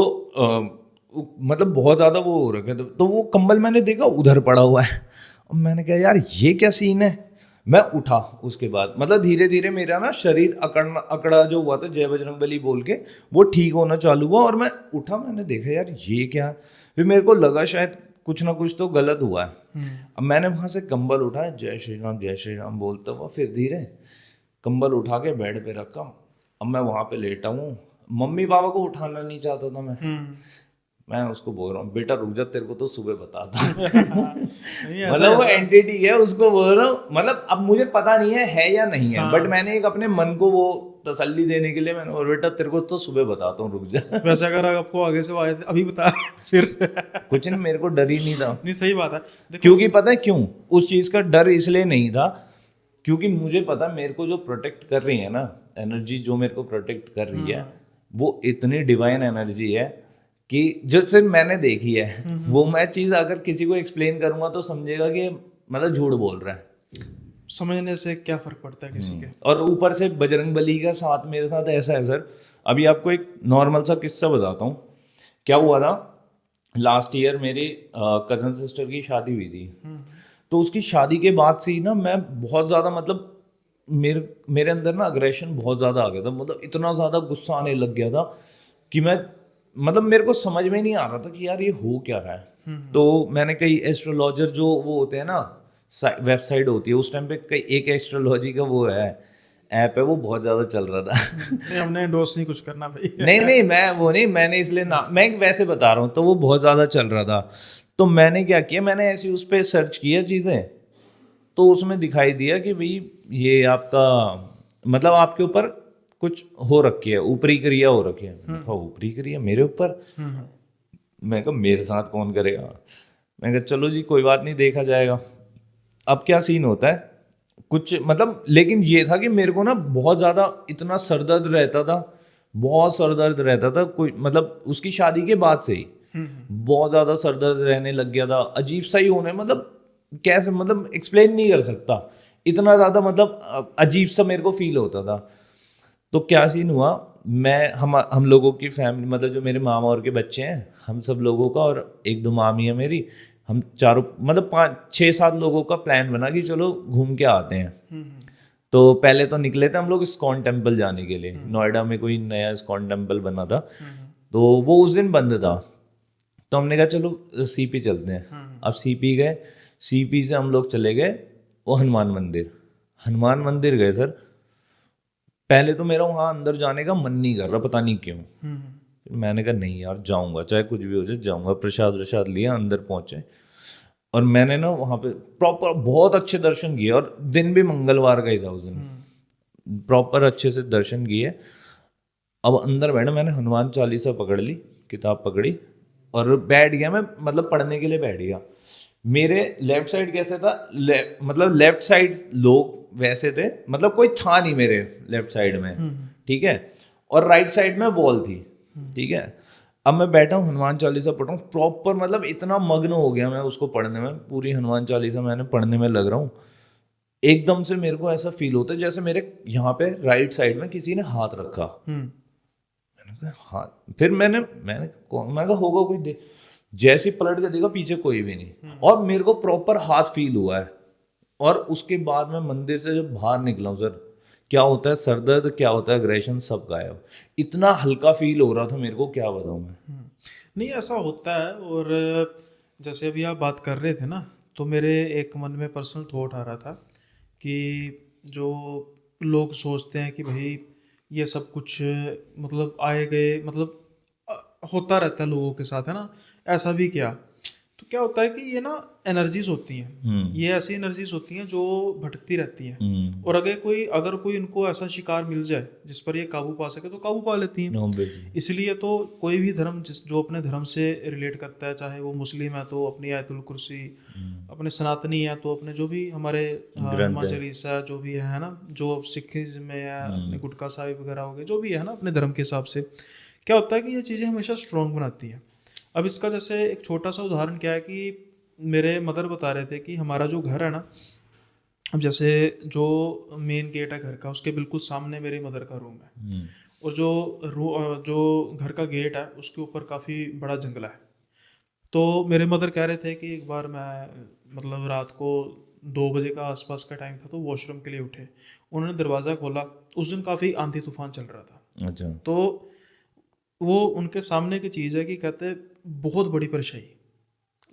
मतलब बहुत ज़्यादा वो हो रखे थे। तो वो कंबल मैंने देखा उधर पड़ा हुआ है, और मैंने कहा यार ये क्या सीन है। मैं उठा, उसके बाद मतलब धीरे धीरे मेरा ना शरीर अकड़ा जो हुआ था जय बजरंगबली बोल के, वो ठीक होना चालू हुआ, और मैं उठा, मैंने देखा यार ये क्या। फिर मेरे को लगा शायद कुछ ना कुछ तो गलत हुआ है। अब मैंने वहाँ से कंबल उठाया, जय श्री राम बोलता हुआ, फिर धीरे कंबल उठा के बेड पे रखा। अब मैं वहाँ पे लेटा हूँ, मम्मी पापा को उठाना नहीं चाहता था मैं उसको बोल रहा हूँ बेटा रुक जा, तेरे को तो सुबह बताता। मतलब वो एंटिटी है, उसको बोल रहा हूँ, मतलब अब मुझे पता नहीं है या नहीं है, बट मैंने एक अपने मन को वो तसल्ली देने के लिए मैंने बोला बेटा तेरे को तो सुबह बताता हूँ, रुक जा। वैसे अगर आपको आगे से वो आए थे अभी बता फिर कुछ नहीं, मेरे को डर ही नहीं था। नहीं सही बात है। क्योंकि पता है क्यों उस चीज का डर इसलिए नहीं था, क्योंकि मुझे पता मेरे को जो प्रोटेक्ट कर रही है ना एनर्जी, जो मेरे को प्रोटेक्ट कर रही है वो इतनी डिवाइन एनर्जी है कि जो सिर्फ मैंने देखी है। वो मैं चीज़ अगर किसी को एक्सप्लेन करूंगा तो समझेगा कि मतलब झूठ बोल रहा है। समझने से क्या फर्क पड़ता है किसी के। और ऊपर से बजरंगबली का साथ मेरे साथ ऐसा है सर। अभी आपको एक नॉर्मल सा किस्सा बताता हूँ। क्या हुआ था, लास्ट ईयर मेरी कजन सिस्टर की शादी हुई थी। तो उसकी शादी के बाद से ही ना मैं बहुत ज़्यादा मतलब मेरे अंदर ना अग्रेशन बहुत ज़्यादा आ गया था। मतलब इतना ज़्यादा गुस्सा आने लग गया था कि मैं मतलब मेरे को समझ में नहीं आ रहा था कि यार ये हो क्या रहा है। तो मैंने कई एस्ट्रोलॉजर जो वो होते हैं ना, वेबसाइट होती है, उस टाइम पे कई एक एस्ट्रोलॉजी का वो है ऐप है, वो बहुत ज़्यादा चल रहा था। नहीं हमने एंडोर्स नहीं कुछ करना भाई। नहीं मैं वो नहीं, मैंने इसलिए ना, मैं वैसे बता रहा हूँ। तो वो बहुत ज़्यादा चल रहा था। तो मैंने क्या किया, मैंने ऐसी उस पर सर्च किया चीज़ें, तो उसमें दिखाई दिया कि भाई ये आपका मतलब आपके ऊपर कुछ हो रखी है, ऊपरी क्रिया हो रखी है। मैंने कहा ऊपरी क्रिया मेरे ऊपर? मैं कहा मेरे साथ कौन करेगा। मैं कहा चलो जी कोई बात नहीं, देखा जाएगा। अब क्या सीन होता है कुछ मतलब, लेकिन ये था कि मेरे को ना बहुत ज़्यादा इतना सर दर्द रहता था, बहुत सर दर्द रहता था। कोई मतलब उसकी शादी के बाद से ही बहुत ज़्यादा सर दर्द रहने लग गया था, अजीब सा ही होने, मतलब कैसे, मतलब एक्सप्लेन नहीं कर सकता, इतना ज़्यादा मतलब अजीब सा मेरे को फील होता था। तो क्या सीन हुआ, मैं हम लोगों की फैमिली, मतलब जो मेरे मामा और के बच्चे हैं, हम सब लोगों का, और एक दो मामी है मेरी, हम चारों मतलब 5-6-7 लोगों का प्लान बना कि चलो घूम के आते हैं। तो पहले तो निकले थे हम लोग इस्कॉन टेम्पल जाने के लिए। नोएडा में कोई नया इस्कॉन टेम्पल बना था, तो वो उस दिन बंद था। तो हमने कहा चलो सीपी चलते हैं। अब सीपी गए, सीपी से हम लोग चले गए वो हनुमान मंदिर। हनुमान मंदिर गए सर, पहले तो मेरा वहाँ अंदर जाने का मन नहीं कर रहा, पता नहीं क्यों। मैंने कहा नहीं यार जाऊँगा, चाहे कुछ भी हो जाए जाऊँगा। प्रसाद प्रसाद लिया, अंदर पहुँचे, और मैंने ना वहाँ पे प्रॉपर बहुत अच्छे दर्शन किए, और दिन भी मंगलवार का ही था उस दिन। प्रॉपर अच्छे से दर्शन किए। अब अंदर बैठा, मैंने हनुमान चालीसा पकड़ ली, किताब पकड़ी, और बैठ गया मैं, मतलब पढ़ने के लिए बैठ गया। मेरे लेफ्ट साइड कैसे था, मतलब लेफ्ट साइड लोग वैसे थे, मतलब कोई था नहीं मेरे लेफ्ट साइड में, ठीक है, और राइट साइड में वॉल थी, ठीक है। अब मैं बैठा हूँ हनुमान चालीसा पढ़ रहा हूँ प्रॉपर, मतलब इतना मग्न हो गया मैं उसको पढ़ने में, पूरी हनुमान चालीसा मैंने पढ़ने में लग रहा हूँ। एकदम से मेरे को ऐसा फील होता है जैसे मेरे यहाँ पे राइट साइड में किसी ने हाथ रखा। मैंने कहा हाँ, फिर मैंने कहा होगा कोई, दे जैसे ही पलट के देखा पीछे कोई भी नहीं, और मेरे को प्रॉपर हाथ फील हुआ है। और उसके बाद मैं मंदिर से जब बाहर निकला हूँ सर, क्या होता है सर दर्द, क्या होता है अग्रेशन, सब गायब। इतना हल्का फील हो रहा था मेरे को, क्या बताऊँ मैं। नहीं ऐसा होता है। और जैसे अभी आप बात कर रहे थे ना, तो मेरे एक मन में पर्सनल थॉट आ रहा था कि जो लोग सोचते हैं कि भाई ये सब कुछ मतलब आए गए, मतलब होता रहता है लोगों के साथ, है ना, ऐसा भी क्या। तो क्या होता है कि ये ना एनर्जीज होती हैं, ये ऐसी एनर्जीज होती हैं जो भटकती रहती हैं, और अगर कोई इनको ऐसा शिकार मिल जाए जिस पर ये काबू पा सके तो काबू पा लेती हैं। इसलिए तो कोई भी धर्म जो अपने धर्म से रिलेट करता है, चाहे वो मुस्लिम है तो अपनी आयतुल कुर्सी, अपने सनातनी है तो अपने जो भी हमारे हनुमान चालीसा जो भी है ना, जो सिखिज्म में है अपने गुटका साहिब वगैरह हो गए, जो भी है ना अपने धर्म के हिसाब से, क्या होता है कि ये चीज़ें हमेशा स्ट्रॉन्ग बनाती हैं। अब इसका जैसे एक छोटा सा उदाहरण क्या है कि मेरे मदर बता रहे थे कि हमारा जो घर है ना, अब जैसे जो मेन गेट है घर का उसके बिल्कुल सामने मेरी मदर का रूम है, और जो घर का गेट है उसके ऊपर काफ़ी बड़ा जंगल है। तो मेरे मदर कह रहे थे कि एक बार मैं मतलब रात को 2 बजे का आसपास का टाइम था, तो वॉशरूम के लिए उठे, उन्होंने दरवाज़ा खोला। उस दिन काफ़ी आंधी तूफान चल रहा था। अच्छा। तो वो उनके सामने की चीज़ है कि कहते बहुत बड़ी परछाई,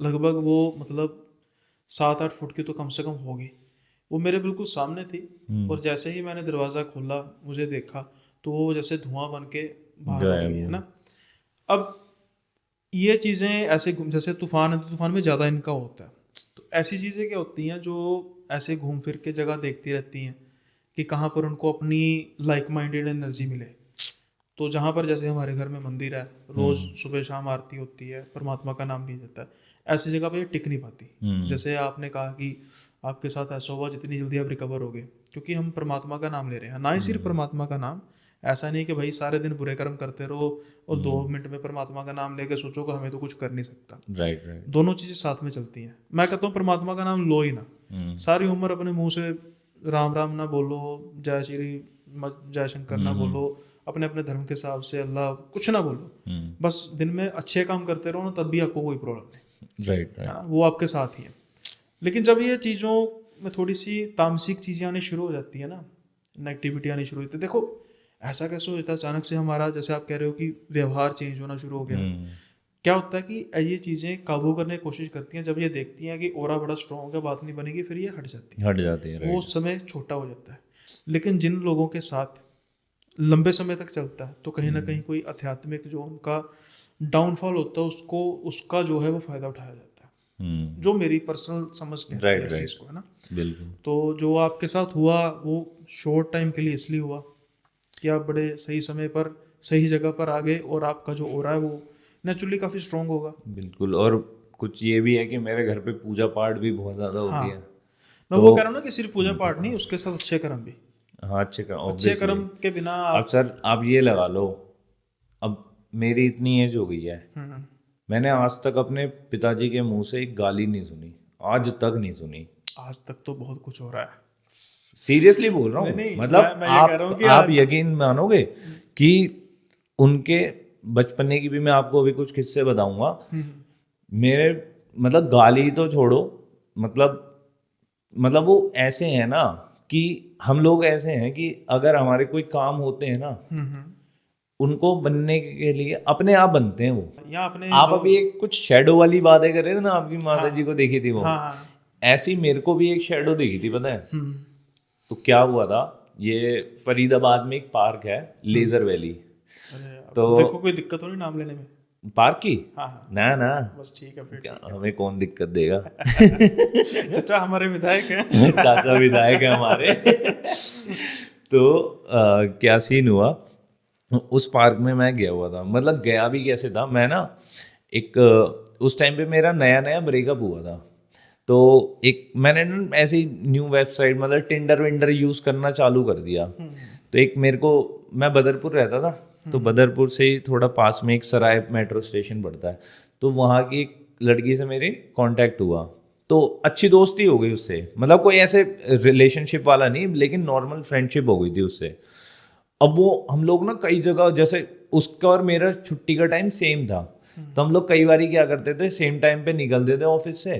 लगभग वो मतलब 7-8 फुट की तो कम से कम होगी, वो मेरे बिल्कुल सामने थी। और जैसे ही मैंने दरवाज़ा खोला, मुझे देखा, तो वो जैसे धुआं बन के बाहर उड़ गई, है ना। अब ये चीज़ें ऐसे जैसे तूफान है तो तूफान में ज़्यादा इनका होता है, तो ऐसी चीज़ें क्या होती हैं जो ऐसे घूम फिर के जगह देखती रहती हैं कि कहाँ पर उनको अपनी लाइक माइंडेड एनर्जी मिले। तो जहाँ पर जैसे हमारे घर में मंदिर है, रोज़ सुबह शाम आरती होती है, परमात्मा का नाम लिया जाता है, ऐसी जगह पे ये टिक नहीं पाती। जैसे आपने कहा कि आपके साथ ऐसा हुआ, जितनी जल्दी आप रिकवर हो गए, क्योंकि हम परमात्मा का नाम ले रहे हैं। ना ही सिर्फ परमात्मा का नाम, ऐसा नहीं कि भाई सारे दिन बुरे कर्म करते रहो और 2 मिनट में परमात्मा का नाम लेके सोचो कि हमें तो कुछ कर नहीं सकता। Right right. दोनों चीज़ें साथ में चलती हैं। मैं कहता हूँ परमात्मा का नाम लो ही ना, सारी उम्र अपने मुंह से राम राम ना बोलो, जय श्री जय शंकर ना बोलो, अपने अपने धर्म के हिसाब से अल्लाह कुछ ना बोलो, बस दिन में अच्छे काम करते रहो ना, तब भी आपको कोई प्रॉब्लम नहीं। Right right. हाँ, वो आपके साथ ही है। लेकिन जब ये चीज़ों में थोड़ी सी तामसिक चीज़ें आनी शुरू हो जाती है ना, नेगेटिविटी आनी शुरू होती है, देखो ऐसा कैसे हो जाता है अचानक से हमारा, जैसे आप कह रहे हो कि व्यवहार चेंज होना शुरू हो गया। क्या होता है कि ये चीज़ें काबू करने की कोशिश करती हैं, जब ये देखती हैं कि ओरा बड़ा स्ट्रॉन्ग है, बात नहीं बनेगी, फिर ये हट जाती है, वो उस समय छोटा हो जाता है। लेकिन जिन लोगों के साथ लंबे समय तक चलता है, तो कहीं ना कहीं कोई आध्यात्मिक जो उनका डाउनफॉल होता है, उसका जो है वो फ़ायदा उठाया जाता है। जो मेरी पर्सनल समझ कहती है इस चीज़ को, है ना। बिल्कुल। तो जो आपके साथ हुआ वो शॉर्ट टाइम के लिए इसलिए हुआ कि आप बड़े सही समय पर सही जगह पर आ गए, और आपका जो ओरा है वो नेचुरली काफ़ी स्ट्रॉन्ग होगा। बिल्कुल। और कुछ ये भी है कि मेरे घर पे पूजा पाठ भी बहुत ज़्यादा होती है। मैं वो कह रहा हूँ ना कि सिर्फ पूजा पाठ नहीं, उसके साथ अच्छे कर्म भी। हाँ, अच्छे कर्म, अच्छे कर्म के बिना अब सर आप ये लगा लो, अब मेरी इतनी एज हो गई है, मैंने आज तक अपने पिताजी के मुंह से एक गाली नहीं सुनी, आज तक नहीं सुनी। आज तक तो बहुत कुछ हो रहा है, सीरियसली बोल रहा हूँ। मतलब आप यकीन मानोगे कि उनके बचपने की भी मैं आपको अभी कुछ किस्से बताऊंगा। मेरे मतलब गाली तो छोड़ो, मतलब वो ऐसे हैं ना कि हम लोग ऐसे हैं कि अगर हमारे कोई काम होते हैं ना, उनको बनने के लिए अपने आप बनते हैं वो। या अपने आप अभी एक कुछ शेडो वाली बातें कर रहे थे ना, आपकी माता जी को देखी थी वो, ऐसी मेरे को भी एक शेडो देखी थी, पता है। तो क्या हुआ था, ये फरीदाबाद में एक पार्क है, लेजर वैली। तो देखो कोई दिक्कत तो नहीं नाम लेने में पार्क की? हाँ, ना बस ठीक है, फिर हमें कौन दिक्कत देगा। चाचा हमारे विधायक हैं। चाचा विधायक है हमारे। तो क्या सीन हुआ, उस पार्क में मैं गया हुआ था। मतलब गया भी कैसे था, मैं ना एक उस टाइम पे मेरा नया नया ब्रेकअप हुआ था, तो एक मैंने ना ऐसे ही न्यू वेबसाइट मतलब टिंडर विंडर यूज़ करना चालू कर दिया। तो एक मेरे को, मैं बदरपुर रहता था, तो बदरपुर से ही थोड़ा पास में एक सराय मेट्रो स्टेशन पड़ता है, तो वहाँ की एक लड़की से मेरे कांटेक्ट हुआ, तो अच्छी दोस्ती हो गई उससे। मतलब कोई ऐसे रिलेशनशिप वाला नहीं, लेकिन नॉर्मल फ्रेंडशिप हो गई थी उससे। अब वो हम लोग ना कई जगह, जैसे उसका और मेरा छुट्टी का टाइम सेम था, तो हम लोग कई बार क्या करते थे, सेम टाइम पे निकलते थे ऑफिस से,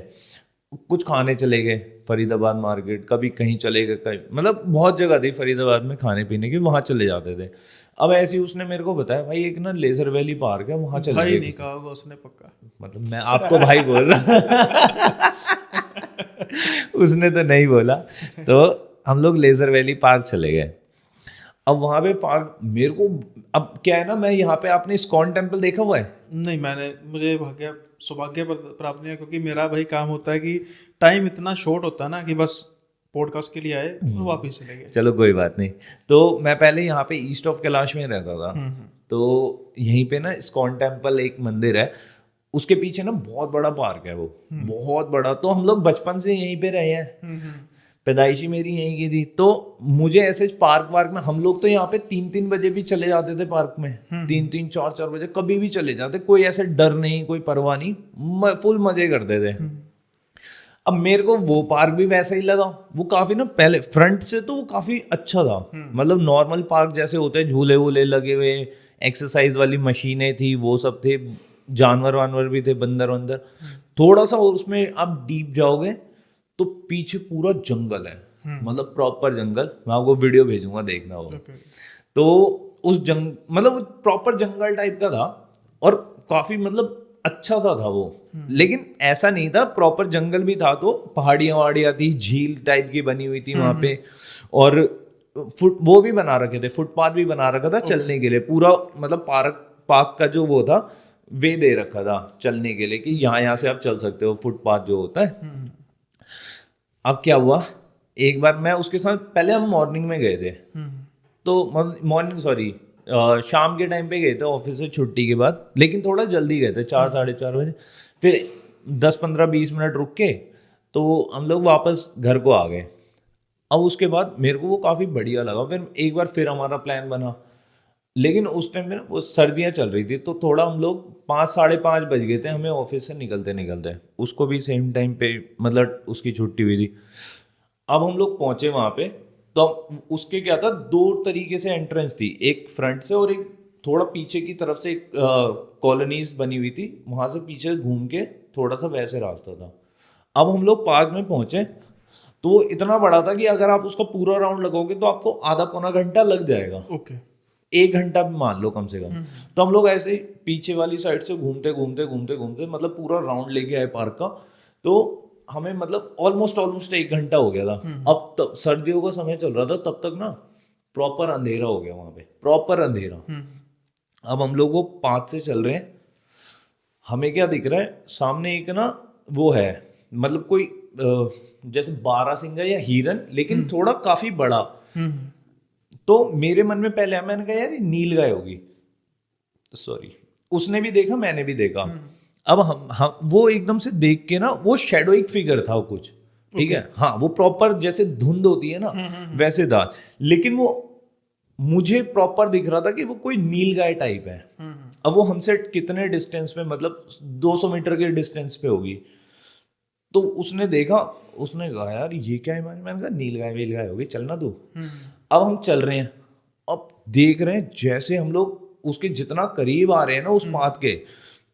कुछ खाने चले गए फरीदाबाद मार्केट, कभी कहीं चले गए, कहीं मतलब बहुत जगह थी फरीदाबाद में खाने पीने की, वहाँ चले जाते थे। अब ऐसे ही उसने मेरे को बताया, भाई एक ना लेजर वैली पार्क है, वहाँ चले भाई नहीं कहा होगा उसने पक्का, मतलब मैं आपको भाई बोल रहा। उसने तो नहीं बोला। तो हम लोग लेजर वैली पार्क चले गए। अब वहाँ पे पार्क मेरे को, अब क्या है ना, मैं यहाँ पे आपने इस्कॉन टेम्पल देखा हुआ है? नहीं, मुझे सौभाग्य प्राप्त नहीं है, क्योंकि मेरा भाई काम होता है कि टाइम इतना शॉर्ट होता है ना कि बस पॉडकास्ट के लिए आए और वापस चले गए। चलो कोई बात नहीं। तो मैं पहले यहाँ पे ईस्ट ऑफ कैलाश में रहता था, तो यहीं पे ना इस्कॉन टेम्पल एक मंदिर है, उसके पीछे ना बहुत बड़ा पार्क है, वो बहुत बड़ा। तो हम लोग बचपन से यहीं पे रहे हैं, पैदाइशी मेरी यहीं की थी। तो मुझे ऐसे पार्क में हम लोग तो यहाँ पे 3-3 बजे भी चले जाते थे पार्क में, 3-3 4-4 बजे कभी भी चले जाते, कोई ऐसे डर नहीं, कोई परवाह नहीं, फुल मजे करते थे। अब मेरे को वो पार्क भी वैसा ही लगा, वो काफी ना पहले फ्रंट से तो वो काफी अच्छा था, मतलब नॉर्मल पार्क जैसे होते हैं, झूले वूले लगे हुए, एक्सरसाइज वाली मशीनें थी, वो सब थे, जानवर वानवर भी थे, बंदर वंदर। थोड़ा सा और उसमें आप डीप जाओगे तो पीछे पूरा जंगल है, मतलब प्रॉपर जंगल। मैं आपको वीडियो भेजूंगा, देखना वो। तो उस मतलब प्रॉपर जंगल टाइप का था, और काफी मतलब अच्छा सा था वो। लेकिन ऐसा नहीं था, प्रॉपर जंगल भी था, तो पहाड़ियाँ वहाड़ियाँ थी, झील टाइप की बनी हुई थी वहां पे, और वो भी बना रखे थे, फुटपाथ भी बना रखा था चलने के लिए पूरा, मतलब पार्क का जो वो था वे दे रखा था चलने के लिए, कि यहाँ से आप चल सकते हो, फुटपाथ जो होता है। अब क्या हुआ, एक बार मैं उसके साथ, पहले हम मॉर्निंग में गए थे, तो मॉर्निंग सॉरी शाम के टाइम पे गए थे ऑफिस से छुट्टी के बाद, लेकिन थोड़ा जल्दी गए थे, 4 साढ़े 4 बजे। फिर 10 15 20 मिनट रुक के तो हम लोग वापस घर को आ गए। अब उसके बाद मेरे को वो काफ़ी बढ़िया लगा, फिर एक बार फिर हमारा प्लान बना, लेकिन उस टाइम में ना वो सर्दियाँ चल रही थी, तो थोड़ा हम लोग 5 साढ़े 5 बज गए थे हमें ऑफिस से निकलते निकलते, उसको भी सेम टाइम पे मतलब उसकी छुट्टी हुई थी। अब हम लोग पहुंचे वहां पे, तो उसके क्या था, 2 तरीके से एंट्रेंस थी, एक फ्रंट से और एक थोड़ा पीछे की तरफ से, एक कॉलोनीज बनी हुई थी, वहां से पीछे घूम के थोड़ा सा वैसे रास्ता था। अब हम लोग पार्क में पहुंचे, तो वो इतना बड़ा था कि अगर आप उसका पूरा राउंड लगाओगे तो आपको आधा पौना घंटा लग जाएगा, ओके। 1 घंटा भी मान लो कम से कम। तो हम लोग ऐसे ही पीछे वाली साइड से घूमते घूमते घूमते घूमते मतलब पूरा राउंड लेके आए पार्क का। तो हमें मतलब ऑलमोस्ट 1 घंटा हो गया था। अब तब सर्दियों का समय चल रहा था, तब तक ना प्रॉपर अंधेरा हो गया वहां पे, प्रॉपर अंधेरा। अब हम लोग वो पाथ से चल रहे हैं, हमें क्या दिख रहा है सामने, एक ना वो है, मतलब कोई जैसे बारहसिंगा या हिरन, लेकिन थोड़ा काफी बड़ा। तो मेरे मन में पहले आया, मैंने कहा यार ये नील गाय होगी, सॉरी, उसने भी देखा मैंने भी देखा। अब हम वो एकदम से देख के ना, वो शैडोइक फिगर था वो कुछ, ठीक है, हाँ वो प्रॉपर जैसे धुंध होती है ना वैसे था, लेकिन वो मुझे प्रॉपर दिख रहा था कि वो कोई नील गाय टाइप है। अब वो हमसे कितने डिस्टेंस पे, मतलब 200 मीटर के डिस्टेंस पे होगी। तो उसने देखा, उसने कहा यार ये क्या है, मैंने कहा नील गाय वील गाय होगी, चलना तू। अब हम चल रहे हैं, अब देख रहे हैं जैसे हम लोग उसके जितना करीब आ रहे हैं ना उस पाथ के,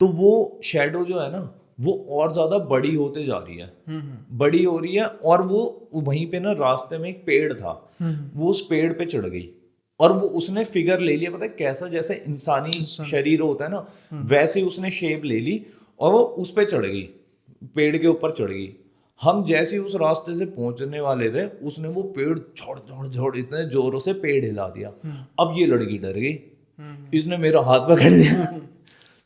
तो वो शैडो जो है ना वो और ज्यादा बड़ी होते जा रही है, बड़ी हो रही है, और वो वहीं पे ना रास्ते में एक पेड़ था, वो उस पेड़ पे चढ़ गई, और वो उसने फिगर ले लिया, पता है कैसा, जैसे इंसानी शरीर होता है ना वैसे उसने शेप ले ली, और वो उस पे चढ़ गई, पेड़ के ऊपर चढ़ गई। हम जैसे ही उस रास्ते से पहुंचने वाले थे, उसने वो पेड़ झोड़ झोड़ झोड़ इतने जोरों से पेड़ हिला दिया। अब ये लड़की डर गई, इसने मेरा हाथ पकड़ लिया,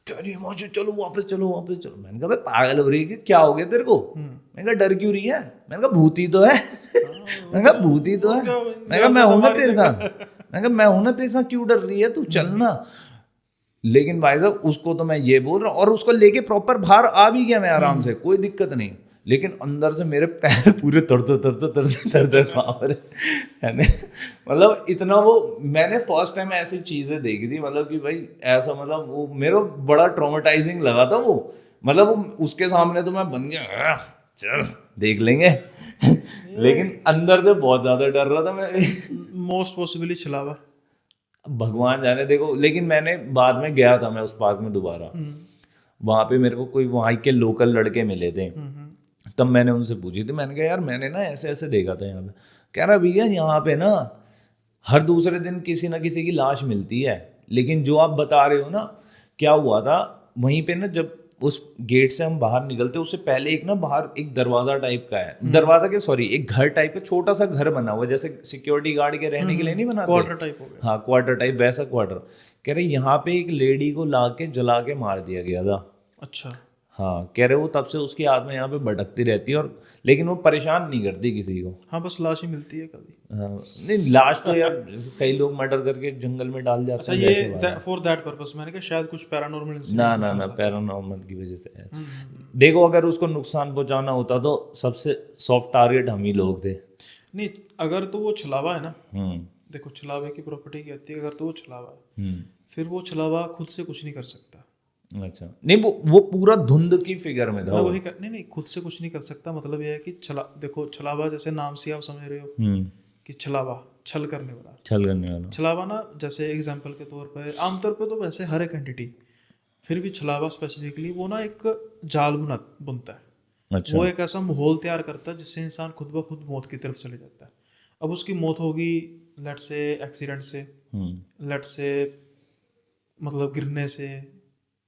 कह रही हिमांशु चलो वापस चलो वापस चलो। मैंने कहा भाई पागल हो रही है क्या हो गया तेरे को? मैंने कहा डर क्यों रही है? मैंने कहा भूत ही तो है। मैंने कहा भूत ही तो है। मैंने कहा मैं हूं ना तेरे साथ, मैंने कहा मैं हूं ना तेरे साथ, क्यों डर रही है तू, चलना। लेकिन भाई साहब उसको तो मैं ये बोल रहा हूँ, और उसको लेके प्रॉपर बाहर आ भी गया मैं आराम से, कोई दिक्कत नहीं, लेकिन अंदर से मेरे पैर पूरे तर कांप रहे है। मतलब इतना वो, मैंने फर्स्ट टाइम ऐसी चीजें देखी थी, मतलब कि भाई ऐसा, मतलब वो मेरे को बड़ा ट्रॉमेटाइजिंग लगा था वो, मतलब वो उसके सामने तो मैं बन गया चल देख लेंगे। लेकिन अंदर से बहुत ज्यादा डर रहा था मैं। मोस्ट पॉसिबली छलावा। भगवान जाने, देखो, लेकिन मैंने बाद में गया था मैं उस पार्क में दोबारा, वहां पे मेरे को कोई वहां के लोकल लड़के मिले थे, तब मैंने उनसे पूछी थी, मैंने कहा यार मैंने ना ऐसे ऐसे देखा था यहाँ पे। कह रहा भैया यहाँ पे ना हर दूसरे दिन किसी ना किसी की लाश मिलती है, लेकिन जो आप बता रहे हो ना, क्या हुआ था वहीं पे ना, जब उस गेट से हम बाहर निकलते उससे पहले एक ना बाहर एक दरवाजा टाइप का है, दरवाजा के सॉरी एक घर टाइप का छोटा सा घर बना हुआ, जैसे सिक्योरिटी गार्ड के रहने के लिए नहीं बनाते, क्वार्टर टाइप हो गया। हाँ क्वार्टर टाइप, वैसा क्वार्टर। कह रहे यहाँ पे एक लेडी को ला के जला के मार दिया गया था। अच्छा। हाँ, कह रहे वो तब से उसकी आत्मा यहाँ पे भटकती रहती है, और लेकिन वो परेशान नहीं करती किसी को। हाँ बस लाश ही मिलती है कभी। हाँ, नहीं लाश तो यार कई लोग मर्डर करके जंगल में डाल जाते अच्छा हैं, ये वैसे बात। फॉर दैट पर्पस मैंने कहा शायद कुछ पैरानॉर्मल ना इंसिडेंट ना ना, पैरानॉर्मल की वजह से है। देखो अगर उसको नुकसान पहुंचाना होता तो सबसे सॉफ्ट टारगेट हम ही लोग थे। नहीं, अगर तो वो छलावा है ना, हम्म देखो छलावे की प्रॉपर्टी कहती है, अगर तो वो छलावा है हम्म फिर वो छलावा खुद से कुछ नहीं कर सकता। अच्छा, नहीं वो पूरा धुंध की फिगर में था मैं वो। वही नहीं खुद से कुछ नहीं कर सकता, मतलब ये है कि देखो छलावा जैसे नाम से आप समझ रहे हो कि छलावा, छल करने वाला। छल करने वाला। छलावा ना, जैसे एग्जाम्पल के तौर पे, आमतौर पे तो वैसे हर एक एंटिटी, फिर भी छलावा स्पेसिफिकली वो ना एक जाल बुनता है। अच्छा। वो एक ऐसा माहौल तैयार करता है जिससे इंसान खुद ब खुद मौत की तरफ चले जाता है। अब उसकी मौत होगी लेट से एक्सीडेंट से, लेट से मतलब गिरने से,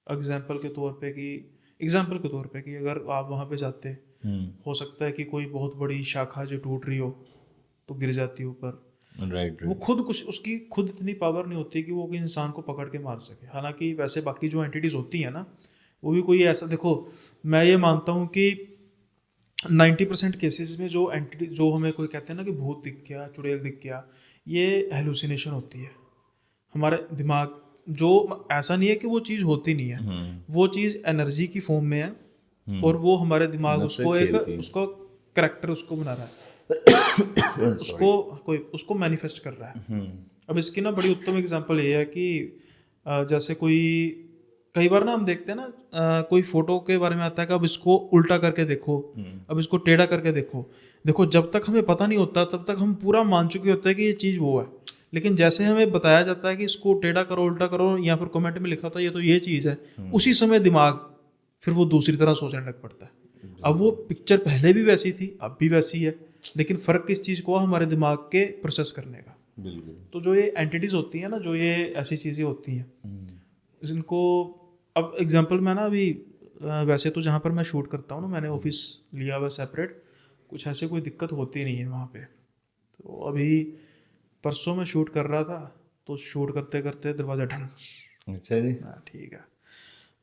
एग्जाम्पल के तौर पे कि अगर आप वहाँ पे जाते, हो सकता है कि कोई बहुत बड़ी शाखा जो टूट रही हो तो गिर जाती है ऊपर। राइट। वो खुद कुछ, उसकी खुद इतनी पावर नहीं होती कि वो किसी इंसान को पकड़ के मार सके। हालांकि वैसे बाकी जो एंटिटीज होती हैं ना, वो भी कोई ऐसा, देखो मैं ये मानता हूँ कि 90% केसेस में जो एंटिटी, जो हमें कोई कहते हैं ना कि भूत दिख गया, चुड़ैल दिख गया, ये हेलुसिनेशन होती है। हमारे दिमाग जो, ऐसा नहीं है कि वो चीज़ होती नहीं है, वो चीज़ एनर्जी की फॉर्म में है और वो हमारे दिमाग उसको एक, उसको करेक्टर उसको बना रहा है उसको मैनिफेस्ट कर रहा है। अब इसकी ना बड़ी उत्तम एग्जांपल ये है कि जैसे कोई, कई बार ना हम देखते हैं ना कोई फोटो के बारे में आता है कि अब इसको उल्टा करके देखो, अब इसको टेढ़ा करके देखो, जब तक हमें पता नहीं होता तब तक हम पूरा मान चुके होते हैं कि ये चीज़ वो है। लेकिन जैसे हमें बताया जाता है कि इसको टेढ़ा करो, उल्टा करो, या फिर कमेंट में लिखा होता है ये तो ये चीज़ है, उसी समय दिमाग फिर वो दूसरी तरह सोचने लग पड़ता है। अब वो पिक्चर पहले भी वैसी थी, अब भी वैसी है, लेकिन फ़र्क किस चीज़ को, हमारे दिमाग के प्रोसेस करने का। बिल्कुल। तो जो ये एंटिटीज़ होती हैं ना, जो ये ऐसी चीज़ें होती हैं, जिनको, अब एग्जांपल मैं ना अभी वैसे तो जहाँ पर मैं शूट करता हूँ ना, मैंने ऑफिस लिया हुआ सेपरेट, कुछ ऐसे कोई दिक्कत होती नहीं है वहाँ पे। तो अभी परसों मैं शूट कर रहा था, तो शूट करते करते दरवाज़ा ढंग, अच्छा जी। ठीक है,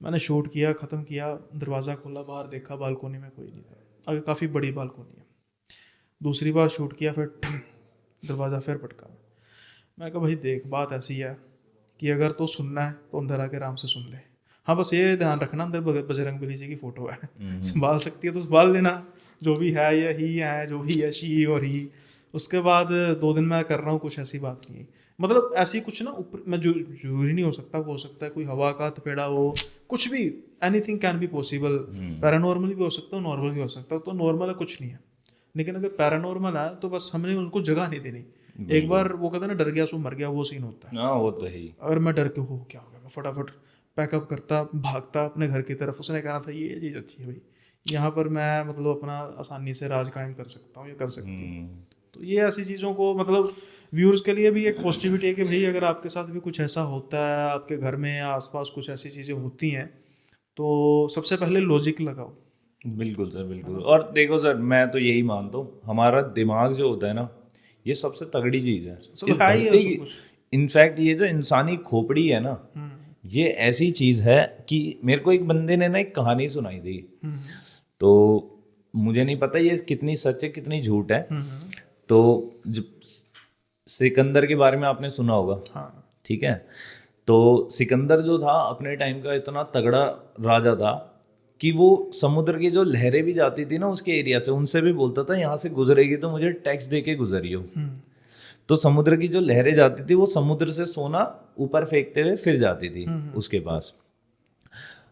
मैंने शूट किया, ख़त्म किया, दरवाज़ा खोला, बाहर देखा, बालकोनी में कोई नहीं था। आगे काफ़ी बड़ी बालकोनी है। दूसरी बार शूट किया, फिर दरवाज़ा फिर पटका। मैंने कहा भाई देख, बात ऐसी है कि अगर तो सुनना है तो अंदर आके आराम से सुन ले। हाँ बस ये ध्यान रखना, अंदर बजरंगबली जी की फ़ोटो है, संभाल सकती है तो संभाल लेना, जो भी है ये ही है, जो भी है शी और ही। उसके बाद 2 दिन मैं कर रहा हूँ, कुछ ऐसी बात नहीं, मतलब ऐसी कुछ ना ऊपर, मैं जरूरी नहीं हो सकता, हो सकता है कोई हवा का थपेड़ा हो, कुछ भी, anything can be possible. Paranormal भी हो सकता है, नॉर्मल भी हो सकता है। तो नॉर्मल है, कुछ नहीं है, लेकिन अगर पैरानॉर्मल है तो बस हमने उनको जगह नहीं देनी। एक बार वो कहते हैं ना, डर गया सो मर गया, वो सीन होता है। हाँ वो तो है ही। अगर मैं डर के, हो क्या हो गया, मैं फटाफट पैकअप करता, भागता अपने घर की तरफ। उसने कहा था ये चीज़ अच्छी है भाई, यहाँ पर मैं मतलब अपना आसानी से राज कायम कर सकता हूँ, ये कर सकती हूँ। तो ये ऐसी चीज़ों को, मतलब व्यूअर्स के लिए भी एक पॉजिटिविटी है कि भाई अगर आपके साथ भी कुछ ऐसा होता है, आपके घर में या आसपास कुछ ऐसी चीज़ें होती हैं, तो सबसे पहले लॉजिक लगाओ। बिल्कुल सर, बिल्कुल। और देखो सर, मैं तो यही मानता हूँ, हमारा दिमाग जो होता है ना, ये सबसे तगड़ी चीज़ है इस धरती की। इनफैक्ट ये जो इंसानी खोपड़ी है ना, ये ऐसी चीज़ है कि मेरे को एक बंदे ने ना एक कहानी सुनाई थी, तो मुझे नहीं पता ये कितनी सच है कितनी झूठ है। तो जब सिकंदर के बारे में आपने सुना होगा, ठीक है, तो सिकंदर जो था अपने टाइम का इतना तगड़ा राजा था कि वो समुद्र की जो लहरें भी जाती थी ना उसके एरिया से, उनसे भी बोलता था यहाँ से गुजरेगी तो मुझे टैक्स दे के गुजरियो। तो समुद्र की जो लहरें जाती थी वो समुद्र से सोना ऊपर फेंकते हुए फिर जाती थी उसके पास।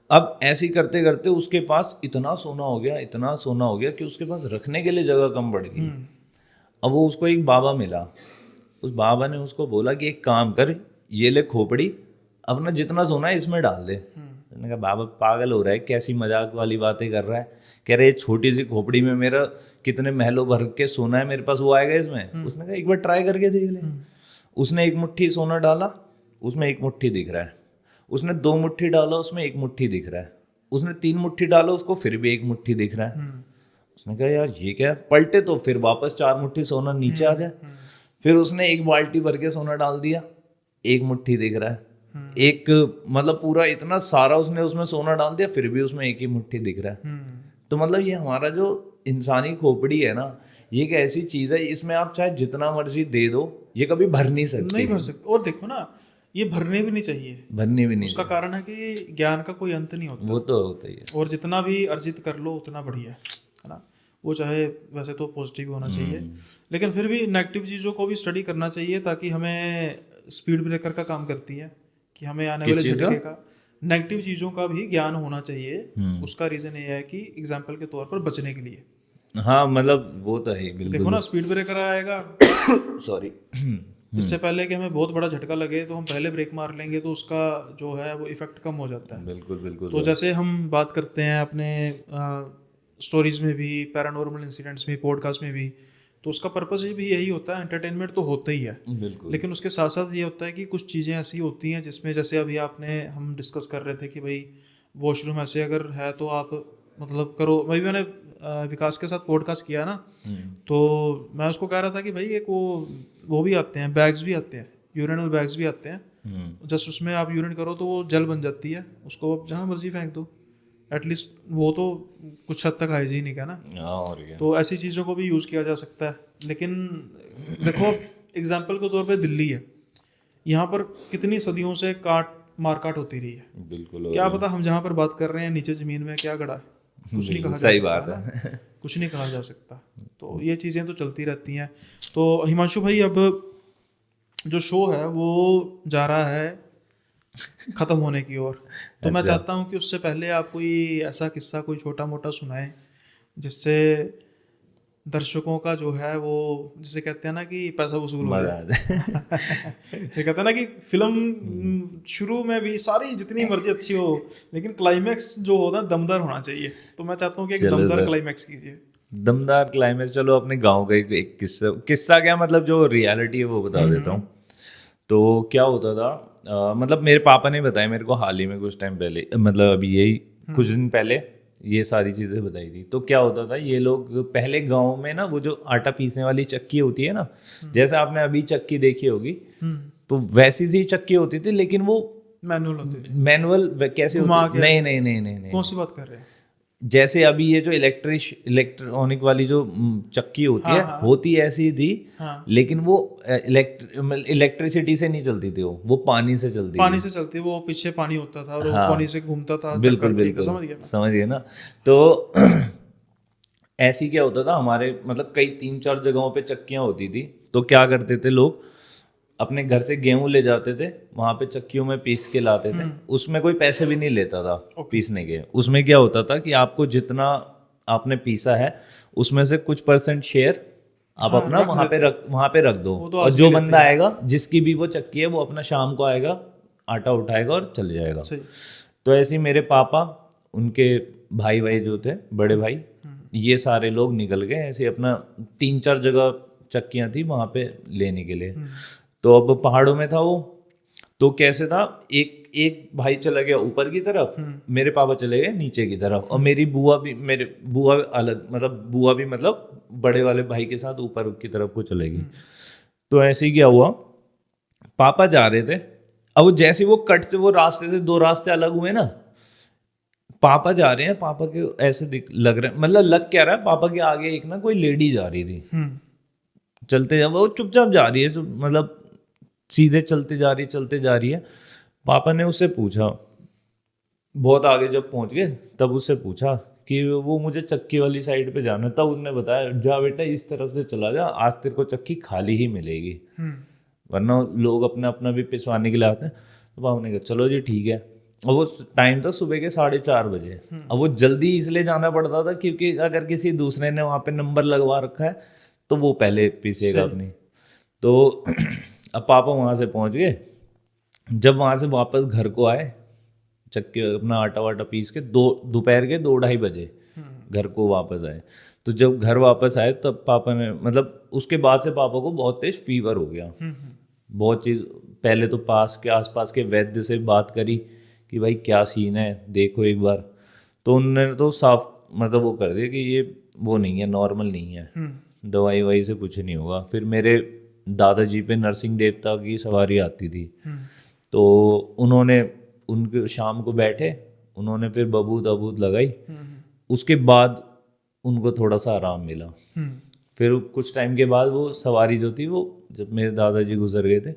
अब ऐसे ही करते करते उसके पास इतना सोना हो गया, इतना सोना हो गया कि उसके पास रखने के लिए जगह कम पड़ गई। अब वो उसको एक बाबा मिला, उस बाबा ने उसको बोला कि एक काम कर, ये ले खोपड़ी, अपना जितना सोना है इसमें डाल दे। मैंने कहा बाबा पागल हो रहा है, कैसी मजाक वाली बातें कर रहा है। कह रहे छोटी सी खोपड़ी में मेरा कितने महलों भर के सोना है मेरे पास, वो आएगा इसमें? उसने कहा एक बार ट्राई करके देख ले। उसने 1 मुट्ठी सोना डाला, उसमें 1 मुट्ठी दिख रहा है। उसने 2 मुट्ठी डाला, उसमें 1 मुट्ठी दिख रहा है। उसने 3 मुट्ठी डाला, उसको फिर भी 1 मुट्ठी दिख रहा है। उसने कहा यार ये क्या है? पलटे तो फिर वापस 4 मुट्ठी सोना नीचे आ जाए। फिर उसने 1 बाल्टी भर के सोना डाल दिया, 1 मुट्ठी दिख रहा है। एक मतलब पूरा इतना सारा उसने उसमें सोना डाल दिया, फिर भी उसमें 1 ही मुट्ठी दिख रहा है। तो मतलब ये हमारा जो इंसानी खोपड़ी है ना, ये एक ऐसी चीज है, इसमें आप चाहे जितना मर्जी दे दो, ये कभी भर नहीं सकती। नहीं भर सकते। और देखो ना, ये भरने भी नहीं चाहिए, भरने भी नहीं। उसका कारण है कि ज्ञान का कोई अंत नहीं होता। वो तो होता ही है। और जितना भी अर्जित कर लो उतना बढ़िया है ना। वो चाहे वैसे तो पॉजिटिव होना चाहिए, लेकिन फिर भी नेगेटिव चीज़ों को भी स्टडी करना चाहिए, ताकि हमें स्पीड ब्रेकर का काम करती है कि हमें आने वाले झटके का, नेगेटिव चीज़ों का भी ज्ञान होना चाहिए। उसका रीज़न ये है कि एग्जाम्पल के तौर पर बचने के लिए। हाँ मतलब वो तो है बिल्कुल। देखो ना, स्पीड ब्रेकर आएगा, सॉरी, इससे पहले कि हमें बहुत बड़ा झटका लगे तो हम पहले ब्रेक मार लेंगे, तो उसका जो है वो इफेक्ट कम हो जाता है। बिल्कुल बिल्कुल। तो जैसे हम बात करते हैं अपने स्टोरीज में भी, पैरानॉर्मल इंसिडेंट्स में, पॉडकास्ट में भी, तो उसका पर्पस भी यही होता है, एंटरटेनमेंट तो होता ही है, बिल्कुल। लेकिन उसके साथ साथ ये होता है कि कुछ चीज़ें ऐसी होती हैं जिसमें, जैसे अभी हम डिस्कस कर रहे थे कि भाई वॉशरूम ऐसे अगर है तो आप मतलब करो। भाई मैंने विकास के साथ पॉडकास्ट किया ना, तो मैं उसको कह रहा था कि भाई एक वो भी आते हैं, बैग्स भी आते हैं, यूरिनल बैग्स भी आते हैं, जस्ट उसमें आप यूरिन करो तो वो जल बन जाती है, उसको आप जहाँ मर्जी फेंक दो, एटलीस्ट वो तो कुछ हद तक हाइजीनिक है ना। और क्या। तो ऐसी चीज़ों को भी यूज़ किया जा सकता है। लेकिन देखो, एग्जाम्पल के तौर पे दिल्ली है, यहाँ पर कितनी सदियों से मारकाट होती रही है। बिल्कुल। क्या पता हम जहाँ पर बात कर रहे हैं नीचे ज़मीन में क्या गड़ा है, कुछ नहीं कहा जा सही सकता बात है। कुछ नहीं कहा जा सकता। तो ये चीज़ें तो चलती रहती हैं। तो हिमांशु भाई, अब जो शो है वो जा रहा है ख़त्म होने की ओर, तो मैं चाहता हूँ कि उससे पहले आप कोई ऐसा किस्सा कोई छोटा मोटा सुनाएं जिससे दर्शकों का जो है वो, जिसे कहते हैं ना कि पैसा वसूल हो जाए। ये कहते हैं ना कि फिल्म शुरू में भी सारी जितनी मर्जी अच्छी हो, लेकिन क्लाइमैक्स जो होता है दमदार होना चाहिए। तो मैं चाहता हूँ कि एक दमदार क्लाइमैक्स कीजिए। दमदार क्लाइमैक्स, चलो अपने गांव का एक किस्सा क्या मतलब जो रियलिटी है वो बता देता हूँ। तो क्या होता था, मतलब मेरे पापा ने बताया मेरे को हाल ही में, कुछ टाइम पहले, मतलब अभी यही कुछ दिन पहले ये सारी चीज़ें बताई थी। तो क्या होता था, ये लोग पहले गांव में ना, वो जो आटा पीसने वाली चक्की होती है ना, जैसे आपने अभी चक्की देखी होगी, तो वैसी सी चक्की होती थी, लेकिन वो मैनुअल होती थी। मैनुअल कैसे होती? नहीं नहीं नहीं नहीं नहीं। कौन सी बात कर रहे हैं? जैसे अभी ये जो इलेक्ट्रॉनिक वाली जो चक्की होती है, होती ऐसी थी, लेकिन वो इलेक्ट्रिसिटी से नहीं चलती थी, वो पानी से चलती पानी से चलती, वो पीछे पानी होता था और वो पानी से घूमता था। बिल्कुल बिल्कुल, समझ गए ना। तो ऐसी क्या होता था हमारे, मतलब कई 3-4 जगहों पे चक्कियाँ होती थी। तो क्या करते थे लोग, अपने घर से गेहूं ले जाते थे, वहां पे चक्कियों में पीस के लाते थे। उसमें कोई पैसे भी नहीं लेता था पीसने के। उसमें क्या होता था कि आपको जितना आपने पीसा है उसमें से कुछ % शेयर आप अपना वहां पे रख दो, और जो बंदा आएगा, जिसकी भी वो चक्की है, वो अपना शाम को आएगा, आटा उठाएगा और चले जाएगा। तो ऐसे ही मेरे पापा, उनके भाई जो थे, बड़े भाई, ये सारे लोग निकल गए ऐसे अपना 3-4 जगह चक्कियाँ थी वहाँ पे लेने के लिए। तो अब पहाड़ों में था वो, तो कैसे था, एक भाई चला गया ऊपर की तरफ, मेरे पापा चले गए नीचे की तरफ, और मेरी बुआ अलग, मतलब बड़े वाले भाई के साथ ऊपर की तरफ को चलेगी। तो ऐसे ही क्या हुआ, पापा जा रहे थे, अब जैसे वो कट से वो रास्ते से 2 रास्ते अलग हुए ना, पापा जा रहे हैं, पापा के ऐसे लग रहा है, मतलब लग क्या रहा है, पापा के आगे एक ना कोई लेडी जा रही थी, चलते जा, वो चुपचाप जा रही है, मतलब सीधे चलते जा रही है। पापा ने उससे पूछा, बहुत आगे जब पहुंच गए तब उससे पूछा कि वो मुझे चक्की वाली साइड पे जाना है। तब उसने बताया, जा बेटा इस तरफ से चला जा, आज तेरे को चक्की खाली ही मिलेगी, वरना लोग अपना अपना भी पिसवाने के लिए आते हैं। तो पापा ने कहा चलो जी ठीक है। और वो टाइम था सुबह के 4:30 बजे। अब वो जल्दी इसलिए जाना पड़ता था क्योंकि अगर किसी दूसरे ने वहाँ पे नंबर लगवा रखा है तो वो पहले पीसेगा अपनी। तो अब पापा वहाँ से पहुँच गए। जब वहाँ से वापस घर को आए, चक्की अपना आटा वाटा पीस के, दोपहर के 2-2:30 बजे घर को वापस आए। तो जब घर वापस आए तब पापा ने, मतलब उसके बाद से पापा को बहुत तेज फीवर हो गया। बहुत चीज़, पहले तो पास के आसपास के वैद्य से बात करी कि भाई क्या सीन है, देखो एक बार। तो उन्होंने तो साफ मतलब वो कर दिया कि ये वो नहीं है, नॉर्मल नहीं है, दवाई ववाई से कुछ नहीं होगा। फिर मेरे दादाजी पे नरसिंह देवता की सवारी आती थी, तो उन्होंने उनके शाम को बैठे, उन्होंने फिर बबूत अबूत लगाई। उसके बाद उनको थोड़ा सा आराम मिला। फिर कुछ टाइम के बाद वो सवारी जो थी, वो जब मेरे दादाजी गुजर गए थे,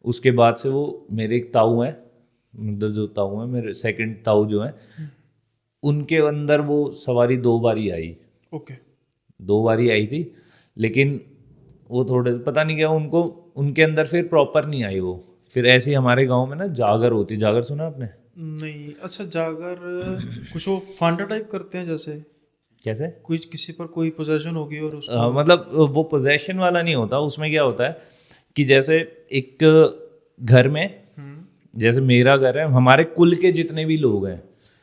उसके बाद से वो मेरे एक ताऊ हैं, मतलब जो ताऊ हैं मेरे सेकंड ताऊ जो हैं, उनके अंदर वो सवारी 2 बारी आई। 2 बारी आई थी, लेकिन वो थोड़े पता नहीं क्या उनको, उनके अंदर फिर प्रॉपर नहीं आई वो। फिर ऐसे ही हमारे गांव में ना जागर होती, जागर सुना आपने? नहीं, अच्छा जागर कुछ वो फांडा टाइप करते हैं जैसे कैसे? कोई किसी पर कोई पोजेशन होगी और उसको मतलब वो पोजेशन वाला नहीं होता, उसमें क्या होता है कि जैसे एक घर में, जैसे मेरा घर है, हमारे कुल के जितने भी लोग हैं,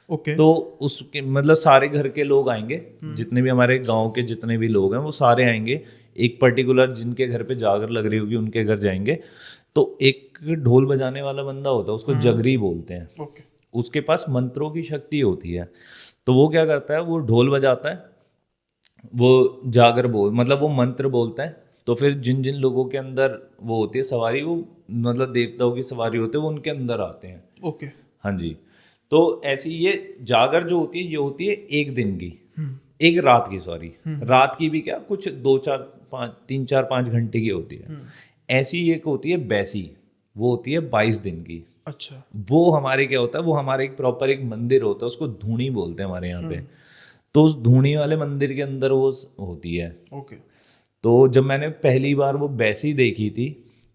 ओके तो उसके मतलब सारे घर के लोग आएंगे, जितने भी हमारे गांव के जितने भी लोग हैं वो सारे आएंगे, एक पर्टिकुलर जिनके घर पे जागर लग रही होगी उनके घर जाएंगे। तो एक ढोल बजाने वाला बंदा होता है, उसको जगरी बोलते हैं। ओके उसके पास मंत्रों की शक्ति होती है। तो वो क्या करता है, वो ढोल बजाता है, वो जागर बोल मतलब वो मंत्र बोलता है। तो फिर जिन जिन लोगों के अंदर वो होती है सवारी, वो मतलब देवताओं की सवारी होते हैं, वो उनके अंदर आते हैं। ओके हाँ जी। तो ऐसी ये जागर जो होती है, ये होती है एक दिन की, एक रात की, सॉरी रात की भी क्या, कुछ 3 4 5 घंटे की होती है। ऐसी एक होती है बैसी, वो होती है 22 दिन की। अच्छा वो हमारे क्या होता है, वो हमारे एक प्रॉपर एक मंदिर होता है, उसको धूनी बोलते हैं हमारे यहाँ पे। तो उस धूनी वाले मंदिर के अंदर वो होती है। ओके तो जब मैंने पहली बार वो बैसी देखी थी,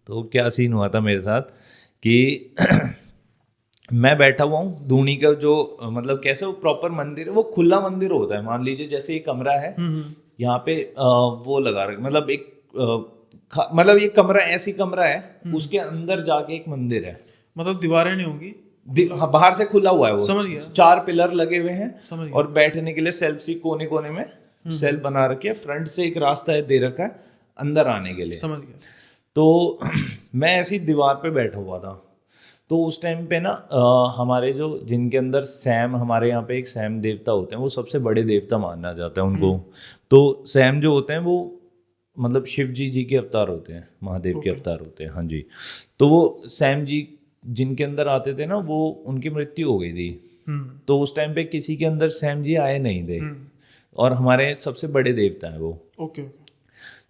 तो क्या सीन हुआ था मेरे साथ कि मैं बैठा हुआ हूँ धूनी का जो मतलब कैसे वो प्रॉपर मंदिर है, वो खुला मंदिर होता है। मान लीजिए जैसे एक कमरा है, यहाँ पे वो लगा रखा, मतलब एक मतलब ये कमरा ऐसी कमरा है, उसके अंदर जाके एक मंदिर है। मतलब दीवारें नहीं होंगी, हाँ, बाहर से खुला हुआ है वो, समझ गया 4 पिलर लगे हुए हैं, समझ गया और बैठने के लिए सेल्फ सी कोने कोने में सेल्फ बना रखी है, फ्रंट से एक रास्ता है दे रखा है अंदर आने के लिए। समझ गया तो मैं ऐसी दीवार पे बैठा हुआ था। तो उस टाइम पे ना हमारे जो जिनके अंदर सैम, हमारे यहाँ पे एक सैम देवता होते हैं, वो सबसे बड़े देवता माना जाता है उनको। तो सैम जो होते हैं वो मतलब शिव जी के अवतार होते हैं, महादेव के अवतार होते हैं। हाँ जी। तो वो सैम जी जिनके अंदर आते थे ना, वो उनकी मृत्यु हो गई थी। तो उस टाइम पे किसी के अंदर सैम जी आए नहीं थे, और हमारे सबसे बड़े देवता हैं वो। ओके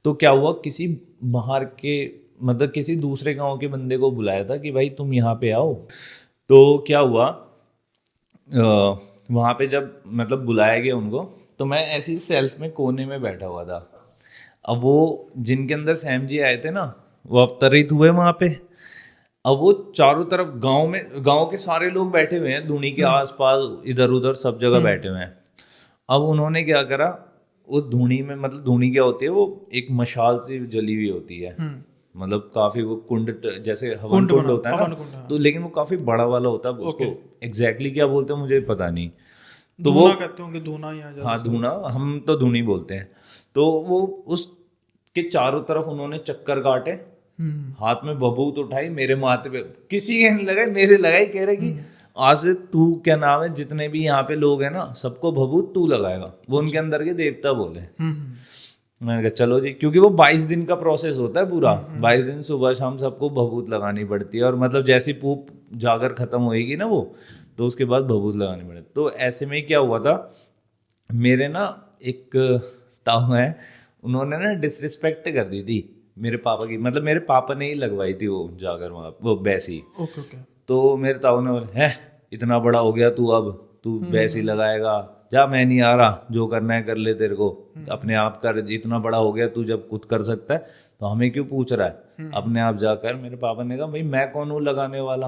तो क्या हुआ, किसी बाहर के मतलब किसी दूसरे गांव के बंदे को बुलाया था कि भाई तुम यहाँ पे आओ। तो क्या हुआ, वहाँ पे जब मतलब बुलाया गया उनको, तो मैं ऐसी सेल्फ में कोने में बैठा हुआ था। अब वो जिनके अंदर सैम जी आए थे ना, वो अवतरित हुए वहाँ पे। अब वो चारों तरफ गांव में, गांव के सारे लोग बैठे हुए हैं धूनी के आसपास, इधर उधर सब जगह बैठे हुए हैं। अब उन्होंने क्या करा, उस धूनी में, मतलब धूनी क्या होती है, वो एक मशाल सी जली हुई होती है, मतलब काफी वो कुंड जैसे हवन कुंड होता है ना, तो लेकिन वो काफी बड़ा वाला होता है। उसको एग्जैक्टली क्या बोलते हैं मुझे पता नहीं। तो वो धूना कहते होंगे, धूना यहाँ ज्यादा हाँ धूना, हम तो धूनी बोलते हैं। तो वो उसके चारों तरफ उन्होंने चक्कर काटे, हाथ में बबूत उठाई, मेरे माथे पे, किसी के नहीं लगाई, मेरे लगाई, कह रहे कि आज से तू, क्या नाम है, जितने भी यहाँ पे लोग हैं ना, सबको भभूत तू लगाएगा। वो उनके अंदर के देवता बोले। मैंने कहा चलो जी, क्योंकि वो 22 दिन का प्रोसेस होता है पूरा। 22 दिन सुबह शाम सबको भभूत लगानी पड़ती है, और मतलब जैसी पूप जागर खत्म होएगी ना वो, तो उसके बाद भभूत लगानी पड़ती। तो ऐसे में क्या हुआ था, मेरे ना एक ताऊ है, उन्होंने ना डिसरिस्पेक्ट कर दी थी मेरे पापा की, मतलब मेरे पापा ने ही लगवाई थी वो जागर वहाँ, वो बैसी। ओके ओके तो मेरे ताऊ ने बोला, है इतना बड़ा हो गया तू, अब तू बैसी लगाएगा, जा मैं नहीं आ रहा, जो करना है कर ले, तेरे को अपने आप कर, इतना बड़ा हो गया तू, जब खुद कर सकता है तो हमें क्यों पूछ रहा है, अपने आप जाकर। मेरे पापा ने कहा भाई मैं कौन हूँ लगाने वाला,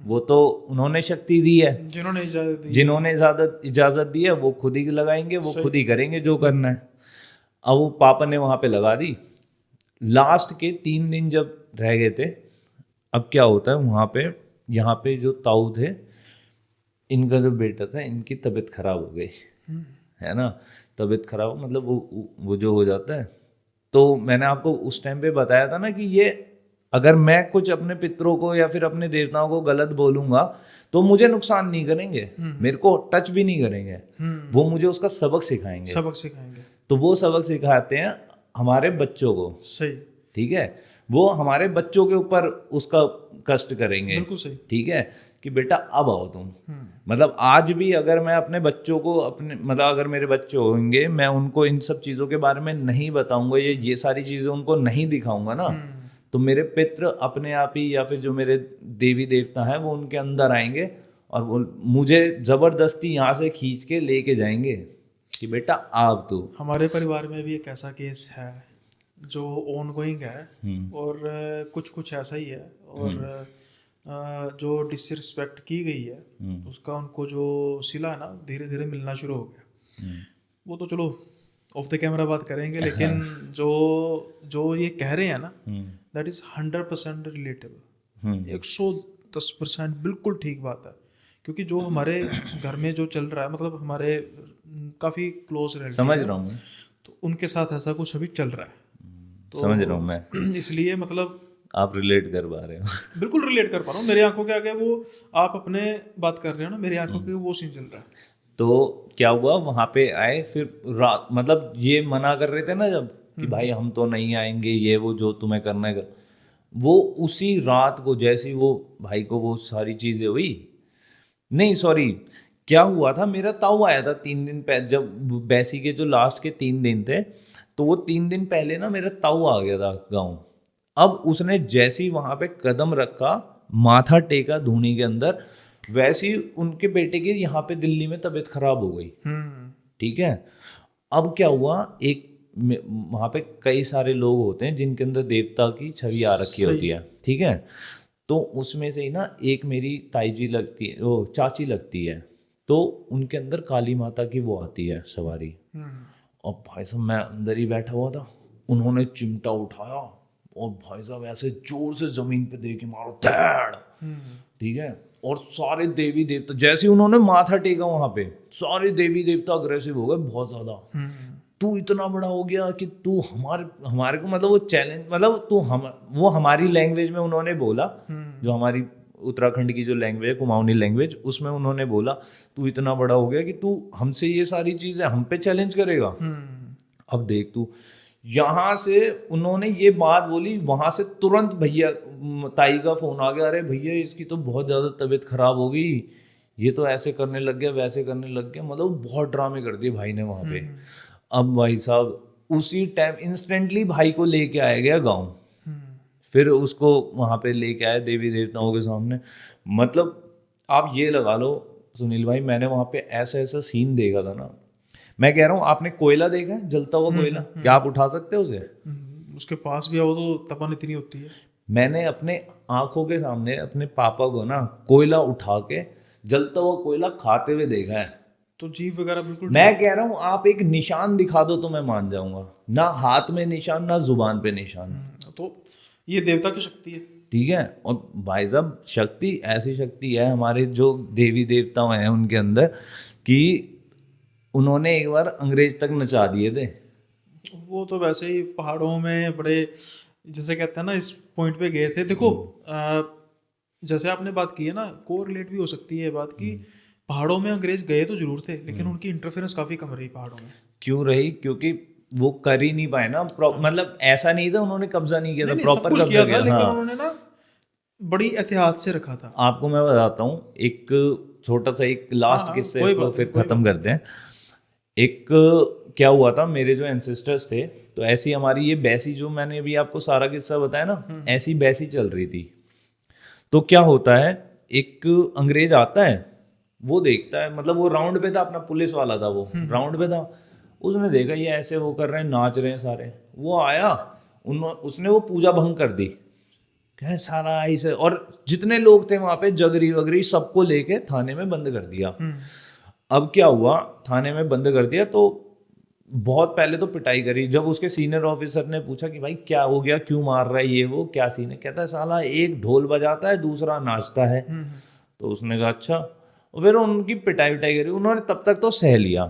वो तो उन्होंने शक्ति दी है, जिन्होंने इजाजत दी, जिन्होंने इजाजत दी है वो खुद ही लगाएंगे, वो खुद ही करेंगे जो करना है। अब वो पापा ने वहां पे लगा दी। लास्ट के 3 दिन जब रह गए थे, अब क्या होता है वहां पे, यहाँ पे जो ताऊ थे, इनका जो बेटा था, इनकी तबीयत खराब हो गई, है ना। तबीयत खराब मतलब वो जो हो जाता है। तो मैंने आपको उस टाइम पे बताया था ना कि ये, अगर मैं कुछ अपने पितरों को या फिर अपने देवताओं को गलत बोलूंगा तो मुझे नुकसान नहीं करेंगे, मेरे को टच भी नहीं करेंगे, वो मुझे उसका सबक सिखाएंगे। सबक सिखाएंगे, तो वो सबक सिखाते हैं हमारे बच्चों को, सही, ठीक है। वो हमारे बच्चों के ऊपर उसका कष्ट करेंगे, बिल्कुल सही, ठीक है, कि बेटा अब आओ तुम। मतलब आज भी अगर मैं अपने बच्चों को, अपने मतलब अगर मेरे बच्चे होंगे, मैं उनको इन सब चीज़ों के बारे में नहीं बताऊंगा, ये सारी चीज़ें उनको नहीं दिखाऊंगा ना, तो मेरे पितृ अपने आप ही, या फिर जो मेरे देवी देवता हैं, वो उनके अंदर आएंगे और वो मुझे ज़बरदस्ती यहाँ से खींच के लेके जाएंगे कि बेटा आप तो। हमारे परिवार में भी एक ऐसा केस है जो ऑन गोइंग है, और कुछ कुछ ऐसा ही है। और जो डिसरिस्पेक्ट की गई है उसका उनको जो सिला है ना धीरे धीरे मिलना शुरू हो गया। वो तो चलो ऑफ द कैमरा बात करेंगे, लेकिन जो जो ये कह रहे हैं ना दैट इज 100% रिलेटेबल, 110% बिल्कुल ठीक बात है। क्योंकि जो हमारे घर में जो चल रहा है, मतलब हमारे काफ़ी क्लोज रिलेटिव समझ रहा हूँ मैं, तो उनके साथ ऐसा कुछ अभी चल रहा है। तो समझ रहा हूँ मैं, इसलिए मतलब आप रिलेट कर पा रहे हो। बिल्कुल रिलेट कर पा रहा हूँ। मेरी आंखों के आगे वो आप अपने बात कर रहे हो ना, मेरी आंखों के वो सीन चल रहा है। तो क्या हुआ, वहां पे आए, फिर रात मतलब ये मना कर रहे थे ना जब कि भाई हम तो नहीं आएंगे, ये वो जो तुम्हें करना है कर। वो उसी रात को जैसे ही वो भाई को वो सारी चीजें हुई, नहीं सॉरी, क्या हुआ था, मेरा ताऊ आया था 3 दिन पहले, जब बैसी के जो लास्ट के 3 दिन थे, तो वो 3 दिन पहले ना मेरा ताऊ आ गया था गाँव। अब उसने जैसे ही वहां पे कदम रखा, माथा टेका धूनी के अंदर, वैसे ही उनके बेटे की यहाँ पे दिल्ली में तबीयत खराब हो गई। ठीक है। अब क्या हुआ, एक वहां पे कई सारे लोग होते हैं जिनके अंदर देवता की छवि आ रखी होती है। ठीक है। तो उसमें से ही ना एक मेरी ताई जी लगती है, वो चाची लगती है, तो उनके अंदर काली माता की वो आती है सवारी। और भाई साहब मैं अंदर ही बैठा हुआ था, उन्होंने चिमटा उठाया और भाई साहब ऐसे जोर से जमीन पे दे के मारो धैड़। ठीक है। और सारे देवी देवता, जैसे ही उन्होंने माथा टेका वहां पे, सारे देवी देवता अग्रेसिव हो गए बहुत ज्यादा। तू इतना बड़ा हो गया कि तू हमारे को मतलब वो चैलेंज, मतलब तू वो हमारी लैंग्वेज में उन्होंने बोला, जो हमारी उत्तराखंड की जो लैंग्वेज है कुमाऊनी लैंग्वेज, उसमें उन्होंने बोला तू इतना बड़ा हो गया कि तू हमसे ये सारी चीजें हम पे चैलेंज करेगा। अब देख तू, यहाँ से उन्होंने ये बात बोली, वहां से तुरंत भैया ताई का फोन आ गया, अरे भैया इसकी तो बहुत ज्यादा तबीयत खराब हो गई, ये तो ऐसे करने लग गया वैसे करने लग गया, मतलब बहुत ड्रामे कर दिए भाई ने वहां पे। अब भाई साहब उसी टाइम इंस्टेंटली भाई को लेके आया गया गाँव, फिर उसको वहां पे लेके आए देवी देवताओं के सामने। मतलब आप ये लगा लो सुनील भाई, मैंने वहां पे ऐसा ऐसा सीन देखा था ना, मैं कह रहा हूँ, आपने कोयला देखा है, जलता हुआ कोयला, क्या आप उठा सकते हो उसे? उसके पास भी आओ तो तपन इतनी होती है। मैंने अपने आंखों के सामने अपने पापा को ना कोयला उठा के, जलता हुआ कोयला खाते हुए देखा है। तो जीभ वगैरह बिल्कुल, मैं कह रहा हूँ आप एक निशान दिखा दो तो मैं मान जाऊंगा, ना हाथ में निशान ना जुबान पे निशान। तो ये देवता की शक्ति है। ठीक है। और भाई साहब शक्ति, ऐसी शक्ति है हमारे जो देवी देवता हैं उनके अंदर, कि उन्होंने एक बार अंग्रेज तक नचा दिए थे। वो तो वैसे ही पहाड़ों में बड़े, जैसे कहते हैं ना, इस पॉइंट पे गए थे। देखो जैसे आपने बात की है ना, कोरिलेट भी हो सकती है बात की, पहाड़ों में अंग्रेज गए तो जरूर थे, लेकिन उनकी इंटरफेरेंस काफी कम रही पहाड़ों में। क्यों रही? क्योंकि वो कर ही नहीं पाए ना, मतलब ऐसा नहीं था उन्होंने कब्जा नहीं किया था, प्रॉपर कब्जा किया था, किया। लेकिन हाँ। उन्होंने ना बड़ी एहतियात से रखा था। आपको मैं बताता हूँ एक छोटा सा, एक लास्ट किस्से, इसको फिर खत्म करते हैं। एक क्या हुआ था, मेरे जो एंसेस्टर्स थे, तो ऐसी हमारी ये बैसी, जो मैंने अभी आपको सारा किस्सा बताया ना, ऐसी बैसी चल रही थी। तो क्या होता है, एक अंग्रेज आता है, वो देखता है, मतलब वो राउंड पे था, अपना पुलिस वाला था, वो राउंड पे था, उसने देखा ये ऐसे वो कर रहे हैं, नाच रहे हैं सारे, वो आया, उसने वो पूजा भंग कर दी, कहे सारा ऐसे, और जितने लोग थे वहां पे जगरी वगरी सबको लेके थाने में बंद कर दिया। अब क्या हुआ, थाने में बंद कर दिया तो बहुत पहले तो पिटाई करी। जब उसके सीनियर ऑफिसर ने पूछा कि भाई क्या हो गया, क्यों मार रहा है, ये वो क्या सीन है, कहता है साला एक ढोल बजाता है दूसरा नाचता है। तो उसने कहा अच्छा, फिर उनकी पिटाई विटाई करी, उन्होंने तब तक तो सह लिया।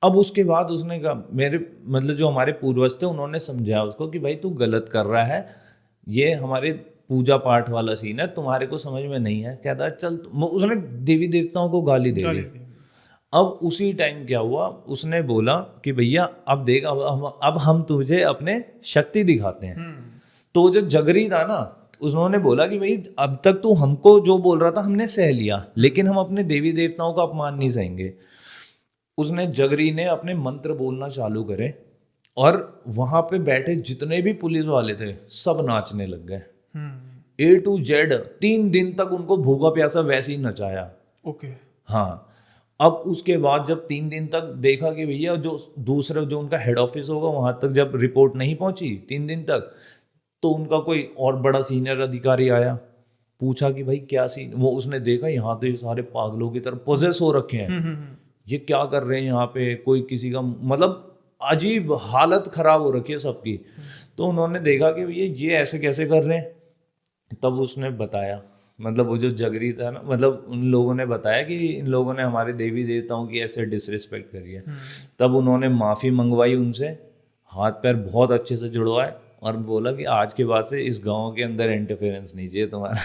अब उसके बाद उसने कहा, मेरे मतलब जो हमारे पूर्वज थे उन्होंने समझाया उसको कि भाई तू गलत कर रहा है, ये हमारे पूजा पाठ वाला सीन है, तुम्हारे को समझ में नहीं है। कहता है चल, उसने देवी देवताओं को गाली दे दी। अब उसी टाइम क्या हुआ, उसने बोला कि भैया अब देख, अब हम तुझे अपने शक्ति दिखाते हैं। तो जो जगरी था ना, उन्होंने बोला कि भाई अब तक तू हमको जो बोल रहा था हमने सह लिया, लेकिन हम अपने देवी देवताओं का अपमान नहीं सहेंगे। उसने जगरी ने अपने मंत्र बोलना चालू करे, और वहां पे बैठे जितने भी पुलिस वाले थे सब नाचने लग गए, A to Z। 3 दिन तक उनको भूखा प्यासा वैसे ही नचाया। ओके। हाँ। अब उसके बाद जब 3 दिन तक देखा कि भैया जो दूसरा जो उनका हेड ऑफिस होगा वहां तक जब रिपोर्ट नहीं पहुंची 3 दिन तक, तो उनका कोई और बड़ा सीनियर अधिकारी आया, पूछा कि भाई क्या सीन, वो उसने देखा यहाँ तो ये सारे पागलों की तरह पोजेस हो रखे हैं, ये क्या कर रहे हैं यहाँ पे, कोई किसी का मतलब अजीब हालत खराब हो रखी है सबकी। तो उन्होंने देखा कि ये ऐसे कैसे कर रहे हैं, तब उसने बताया, मतलब वो जो जगरी था ना, मतलब उन लोगों ने बताया कि इन लोगों ने हमारे देवी देवताओं की ऐसे डिसरिस्पेक्ट करी है। तब उन्होंने माफ़ी मंगवाई उनसे, हाथ पैर बहुत अच्छे से जुड़वाए और बोला कि आज के बाद से इस गांव के अंदर इंटरफेरेंस नहीं चाहिए तुम्हारा।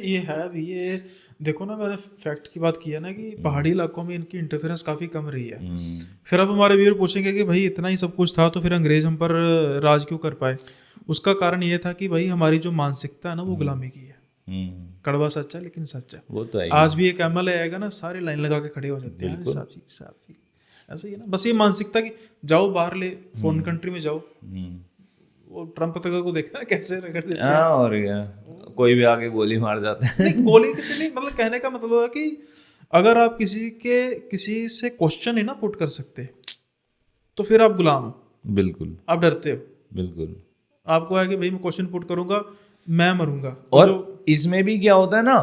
ये है भी, ये देखो ना, मैंने फैक्ट की बात की है ना कि पहाड़ी इलाकों में इनकी इंटरफेरेंस काफ़ी कम रही है। फिर अब हमारे व्यूअर पूछेंगे कि भाई इतना ही सब कुछ था तो फिर अंग्रेज हम पर राज क्यों कर पाए। उसका कारण ये था कि भाई हमारी जो मानसिकता है ना वो गुलामी की है। कड़वा सच है लेकिन सच है। वो तो है। आज भी एक एमएलए आएगा ना, सारे लाइन लगा के खड़े हो जाते हैं, साहब जी साहब जी, ऐसे ही है ना। बस ये मानसिकता की, जाओ बाहर ले फॉरेन कंट्री में जाओ, वो ट्रम्प तक को देखना कैसे रगड़ देते हैं। और क्या, कोई भी आके गोली मार जाता है। नहीं, गोली कितनी, मतलब कहने का मतलब है कि अगर आप किसी से क्वेश्चन नहीं ना पुट कर सकते तो फिर आप गुलाम हो। बिल्कुल, आप डरते हो। बिल्कुल, आपको है कि भाई मैं क्वेश्चन पुट करूंगा मैं मरूंगा। और इसमें भी क्या होता है ना,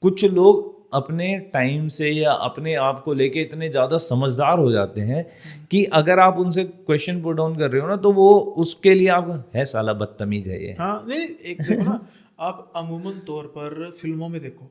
कुछ लोग अपने टाइम से या अपने आप को लेके इतने ज़्यादा समझदार हो जाते हैं कि अगर आप उनसे क्वेश्चन पुट ऑन कर रहे हो ना तो वो उसके लिए आप है साला बदतमीज है ये। हाँ नहीं, एक देखो ना, आप अमूमन तौर पर फिल्मों में देखो,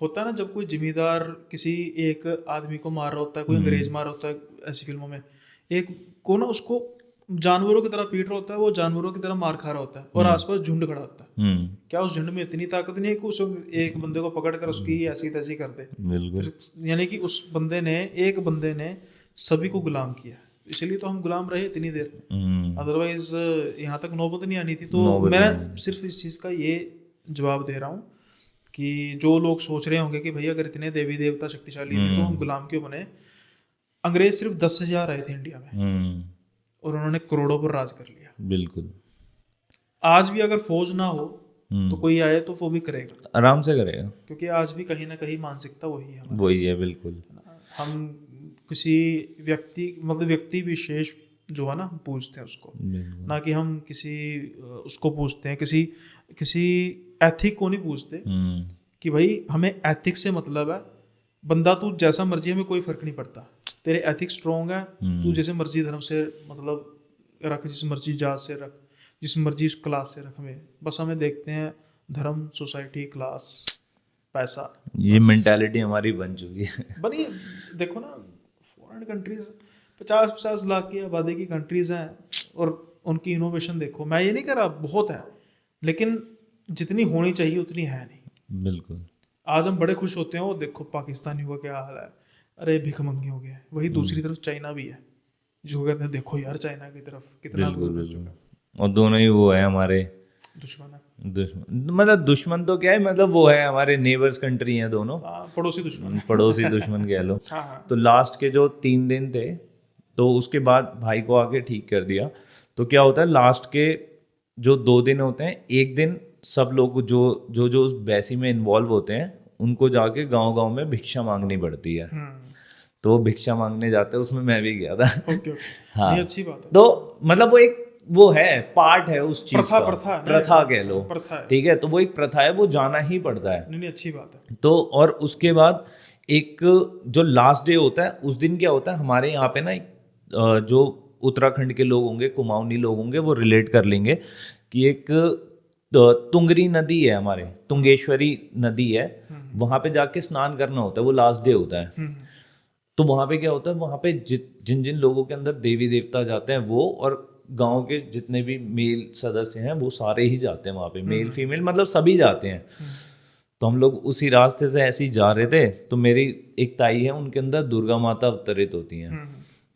होता है ना, जब कोई जिम्मेदार किसी एक आदमी को मार रहा होता है, कोई अंग्रेज मार रहा होता है, ऐसी फिल्मों में एक को ना उसको जानवरों की तरह पीट रहा होता है, वो जानवरों की तरह मार खा रहा होता है और आसपास झुंड खड़ा होता है। क्या उस झुंड में इतनी ताकत नहीं है कि उस एक बंदे को पकड़ कर उसकी ऐसी तैसी कर दे? बिल्कुल, यानी कि उस एक बंदे ने सभी को गुलाम किया, इसलिए तो हम गुलाम रहे इतनी देर, अदरवाइज यहाँ तक नौबत नहीं आनी थी। तो मैं सिर्फ इस चीज़ का ये जवाब दे रहा हूँ कि जो लोग सोच रहे होंगे कि भैया अगर इतने देवी देवता शक्तिशाली थे तो हम गुलाम क्यों बने। अंग्रेज सिर्फ 10,000 आए थे इंडिया में और उन्होंने करोड़ों पर राज कर लिया। बिल्कुल, आज भी अगर फौज ना हो तो कोई आए तो वो भी करेगा, आराम से करेगा, क्योंकि आज भी कहीं ना कहीं मानसिकता वही है हमारी। वही है, बिल्कुल। हम किसी व्यक्ति विशेष जो है ना पूछते हैं उसको, ना कि हम किसी उसको पूछते हैं, किसी एथिक को नहीं पूछते कि भाई हमें एथिक्स से मतलब है बंदा तू जैसा मर्जी, हमें कोई फर्क नहीं पड़ता, तेरे एथिक्स स्ट्रॉन्ग है, तू जैसे मर्जी धर्म से मतलब रख, जिस मर्जी जात से रख, जिस मर्जी क्लास से रख, हमें देखते हैं धर्म, सोसाइटी, क्लास, पैसा। ये मेंटालिटी हमारी बन चुकी है। बनी, देखो ना फॉरेन कंट्रीज 50-50 लाख की आबादी की कंट्रीज हैं और उनकी इनोवेशन देखो। मैं ये नहीं कह रहा बहुत है, लेकिन जितनी होनी चाहिए उतनी है नहीं। बिल्कुल, आज हम बड़े खुश होते हैं, वो देखो पाकिस्तानी हुआ क्या हाल है, अरे भिखमंगी हो गया। वही दूसरी तरफ चाइना भी है, जो कहते हैं देखो यार चाइना की तरफ कितना लोग हो चुका है। और दोनों ही वो है हमारे दुश्मन है। मतलब दुश्मन तो क्या है, मतलब वो है हमारे नेबर्स कंट्री हैं दोनों, पड़ोसी दुश्मन, पड़ोसी दुश्मन कह लो। हाँ। तो लास्ट के जो 3 दिन थे, तो उसके बाद भाई को आके ठीक कर दिया। तो क्या होता है, लास्ट के जो 2 दिन होते हैं, एक दिन सब लोग जो उस बैसी में इन्वॉल्व होते हैं उनको जाके गांव में भिक्षा मांगनी पड़ती है। तो वो भिक्षा मांगने जाते हैं, उसमें मैं भी गया था। हाँ, ये अच्छी बात है। तो मतलब वो है पार्ट है उस चीज का, प्रथा कह लो, ठीक है। तो वो एक प्रथा है, वो जाना ही पड़ता है। नहीं, अच्छी बात है। तो और उसके बाद एक जो लास्ट डे होता है, उस दिन क्या होता है हमारे यहाँ पे ना, जो उत्तराखंड के लोग होंगे, कुमाऊनी लोग होंगे, वो रिलेट कर लेंगे कि एक तुंगरी नदी है हमारे, तुंगेश्वरी नदी है, वहां पे जाके स्नान करना होता है, वो लास्ट डे होता है। तो वहां पे क्या होता है, वहां पे जिन जिन लोगों के अंदर देवी देवता जाते हैं वो, और गांव के जितने भी मेल सदस्य हैं वो सारे ही जाते हैं वहां पे, मेल फीमेल मतलब सभी जाते हैं। तो हम लोग उसी रास्ते से ऐसे ही जा रहे थे, तो मेरी एक ताई है, उनके अंदर दुर्गा माता अवतरित होती हैं।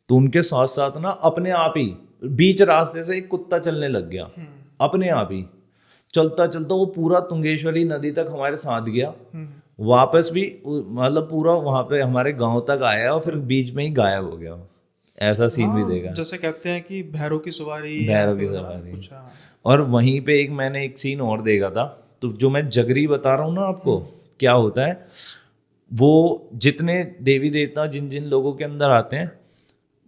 तो उनके साथ साथ ना अपने आप ही बीच रास्ते से एक कुत्ता चलने लग गया, अपने आप ही चलता चलता वो पूरा तुंगेश्वरी नदी तक हमारे साथ गया, वापस भी मतलब पूरा वहां पे हमारे गांव तक आया और फिर बीच में ही गायब हो गया। ऐसा सीन भी देखा, जैसे कहते हैं कि भैरव की सवारी। और वहीं पे मैंने एक सीन और देखा था, तो जो मैं जगरी बता रहा हूँ ना आपको, क्या होता है, वो जितने देवी देवता जिन जिन लोगों के अंदर आते हैं,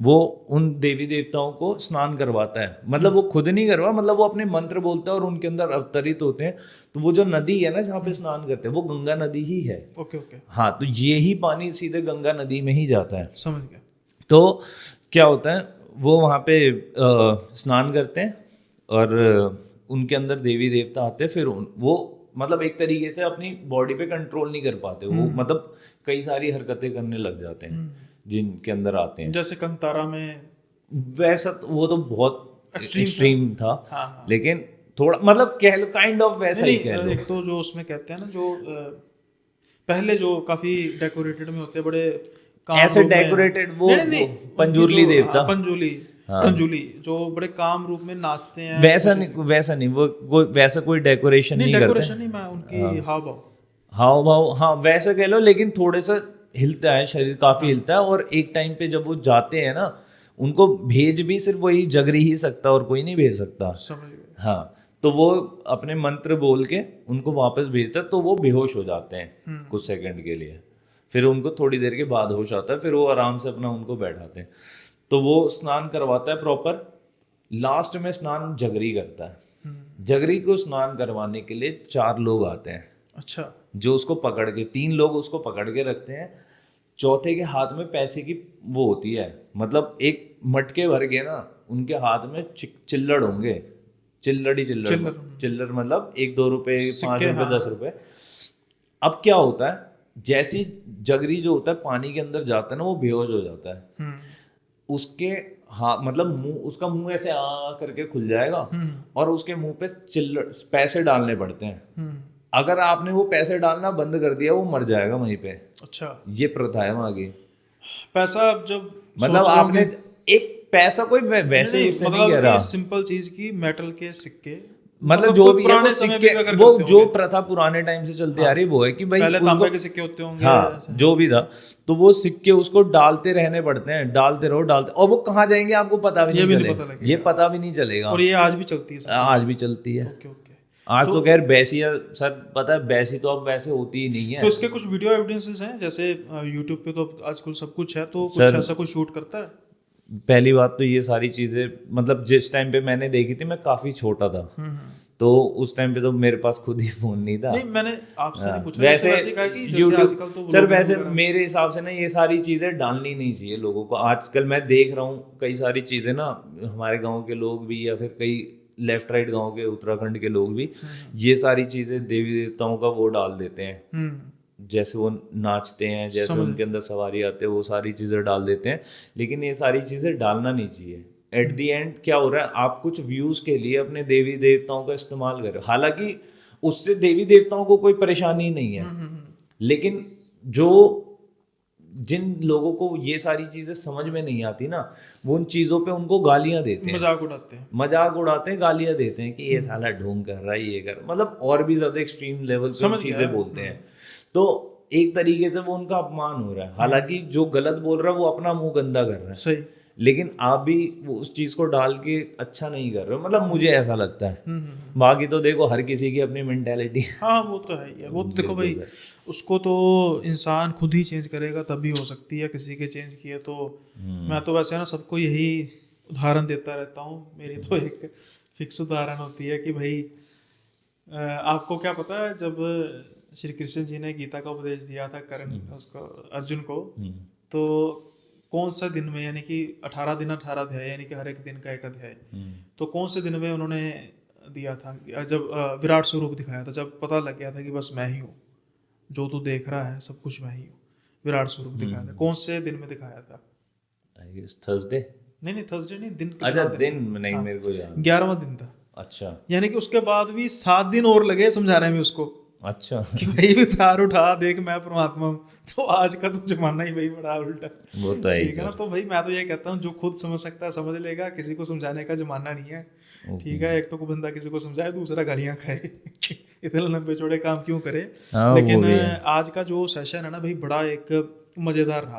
वो उन देवी देवताओं को स्नान करवाता है, मतलब वो खुद नहीं करवा, मतलब वो अपने मंत्र बोलता है और उनके अंदर अवतरित होते हैं। तो वो जो नदी है ना जहाँ पे स्नान करते हैं वो गंगा नदी ही है। ओके ओके, हाँ, तो ये ही पानी सीधे गंगा नदी में ही जाता है। समझ गया। तो क्या होता है, वो वहाँ पे स्नान करते हैं और उनके अंदर देवी देवता आते हैं। फिर वो मतलब एक तरीके से अपनी बॉडी पे कंट्रोल नहीं कर पाते, वो मतलब कई सारी हरकतें करने लग जाते हैं जिनके अंदर आते हैं। जैसे कंतारा में वैसा वो तो बहुत एक्सट्रीम था। हाँ। लेकिन थोड़ा मतलब कह लो काइंड ऑफ वैसा ही कह लो। एक तो जो उसमें कहते हैं ना, जो पहले जो काफी डेकोरेटेड में होते हैं, बड़े काम ऐसे रूप में। डेकोरेटेड वो नहीं, पंजुर्ली देवता, पंजुली जो बड़े काम रूप में नाचते हैं। वैसा नहीं वो वैसा कोई डेकोरेशन नहीं करते। डेकोरेशन नहीं, मैं उनकी हाव भाव, हाँ वैसा कह लो, लेकिन थोड़े सा हिलता है शरीर, काफी हिलता है। और एक टाइम पे जब वो जाते हैं ना, उनको भेज भी सिर्फ वही जगरी ही सकता और कोई नहीं भेज सकता। हाँ, तो वो अपने मंत्र बोल के उनको वापस भेजता है, तो वो बेहोश हो जाते हैं कुछ सेकंड के लिए। फिर उनको थोड़ी देर के बाद होश आता है, फिर वो आराम से अपना उनको बैठाते हैं। तो वो स्नान करवाता है प्रॉपर। लास्ट में स्नान जगरी करता है। जगरी को स्नान करवाने के लिए 4 लोग आते हैं। अच्छा, जो उसको पकड़ के, 3 लोग उसको पकड़ के रखते हैं, चौथे के हाथ में पैसे की वो होती है, मतलब एक मटके भर के ना उनके हाथ में चिल्लड़ होंगे, चिल्लड़ मतलब 1-2 रुपए, 5 रुपए, 10 रुपए। अब क्या होता है, जैसी जगरी जो होता है पानी के अंदर जाता है ना, वो बेहोश हो जाता है। उसके हाँ मतलब मुंह, उसका मुंह ऐसे करके खुल जाएगा और उसके मुंह पे पैसे डालने पड़ते हैं। अगर आपने वो पैसे डालना बंद कर दिया, वो मर जाएगा वहीं पे। अच्छा, ये प्रथा है वहां की। पैसा जब मतलब आपने एक पैसा कोई वैसे उससे नहीं कह रहा, सिंपल चीज की मेटल के सिक्के, मतलब जो भी है वो सिक्के, वो जो प्रथा पुराने टाइम से चलती आ रही वो है कि भाई पहले तांबे के सिक्के होते होंगे। हाँ, जो भी था, तो वो सिक्के उसको डालते रहने पड़ते हैं, डालते रहो डालते, और वो कहाँ जाएंगे आपको पता भी नहीं चलेगा। ये पता भी नहीं चलेगा। और ये आज भी चलती है, आज भी चलती है। Okay okay. आज तो खैर बैसी सर, पता है बैसी तो अब वैसे होती ही नहीं है। तो इसके कुछ वीडियो एविडेंसेस हैं, जैसे यूट्यूब पे तो आजकल सब कुछ है, तो कुछ ऐसा कोई शूट करता है? पहली बात तो ये सारी चीजें, मतलब जिस टाइम पे मैंने देखी थी मैं काफी छोटा था, तो उस टाइम पे तो मेरे पास खुद ही फोन नहीं था। नहीं, मैंने आपसे नहीं पूछा, वैसे कहा कि यूट्यूब तो सर, वैसे मेरे हिसाब से ना ये सारी चीजें डालनी नहीं चाहिए लोगों को। आजकल मैं देख रहा हूँ कई सारी चीजें ना, हमारे गाँव के लोग भी या फिर कई लेफ्ट राइट गांव के, उत्तराखंड के लोग भी ये सारी चीजें देवी देवताओं का वो डाल देते हैं। जैसे वो नाचते हैं, जैसे उनके अंदर सवारी आते हैं, वो सारी चीजें डाल देते हैं। लेकिन ये सारी चीजें डालना नहीं चाहिए। एट दी एंड क्या हो रहा है, आप कुछ व्यूज के लिए अपने देवी देवताओं का इस्तेमाल कर रहे हो। हालांकि उससे देवी देवताओं को कोई परेशानी नहीं है, लेकिन जो जिन लोगों को ये सारी चीजें समझ में नहीं आती ना, वो उन चीजों पे उनको गालियां देते हैं, मजाक उड़ाते हैं, गालियां देते हैं कि ये साला ढोंग कर रहा है, ये कर, मतलब और भी ज्यादा एक्सट्रीम लेवल पे चीजें बोलते हैं। तो एक तरीके से वो उनका अपमान हो रहा है। हालांकि जो गलत बोल रहा है वो अपना मुंह गंदा कर रहा है, सही, लेकिन आप भी वो उस चीज को डाल के अच्छा नहीं कर रहे हो, मतलब मुझे ऐसा लगता है। बाकी तो देखो हर किसी की अपनी मेंटेलिटी। हाँ, वो तो है ही है। वो तो देखो भाई, उसको तो इंसान खुद ही चेंज करेगा तभी हो सकती है, किसी के चेंज किए तो। मैं तो वैसे ना सबको यही उदाहरण देता रहता हूँ। मेरी तो एक फिक्स उदाहरण होती है कि भाई आपको क्या पता है, जब श्री कृष्ण जी ने गीता का उपदेश दिया था उसको, अर्जुन को, तो कौन सा दिन में, यानी कि 18 दिन 18 अध्याय, यानी कि हर एक दिन का एक अध्याय, तो कौन से दिन में उन्होंने दिया था? जब विराट स्वरूप दिखाया था, जब पता लग गया था कि बस मैं ही हूँ, जो तू देख रहा है सब कुछ मैं ही हूँ, विराट स्वरूप दिखाया था। कौन से दिन में दिखाया था? थर्सडे? नहीं, थर्सडे नहीं, दिन। अच्छा, दिन नहीं, मेरे को याद। 11वां दिन था। अच्छा, यानी कि उसके बाद भी 7 दिन और लगे समझाने में उसको। अच्छा, कि भाई विचार उठा, देख मैं परमात्मा हूँ। तो आज का तो जमाना ही भाई बड़ा उल्टा, वो तो है, ठीक है ना। तो भाई मैं तो ये कहता हूँ, जो खुद समझ सकता है समझ लेगा, किसी को समझाने का जमाना नहीं है, ठीक है। एक तो कोई बंदा किसी को समझाए, दूसरा गालियाँ खाए। इतने लंबे चौड़े काम क्यों करे। लेकिन आज का जो सेशन है ना भाई, बड़ा एक मजेदार रहा।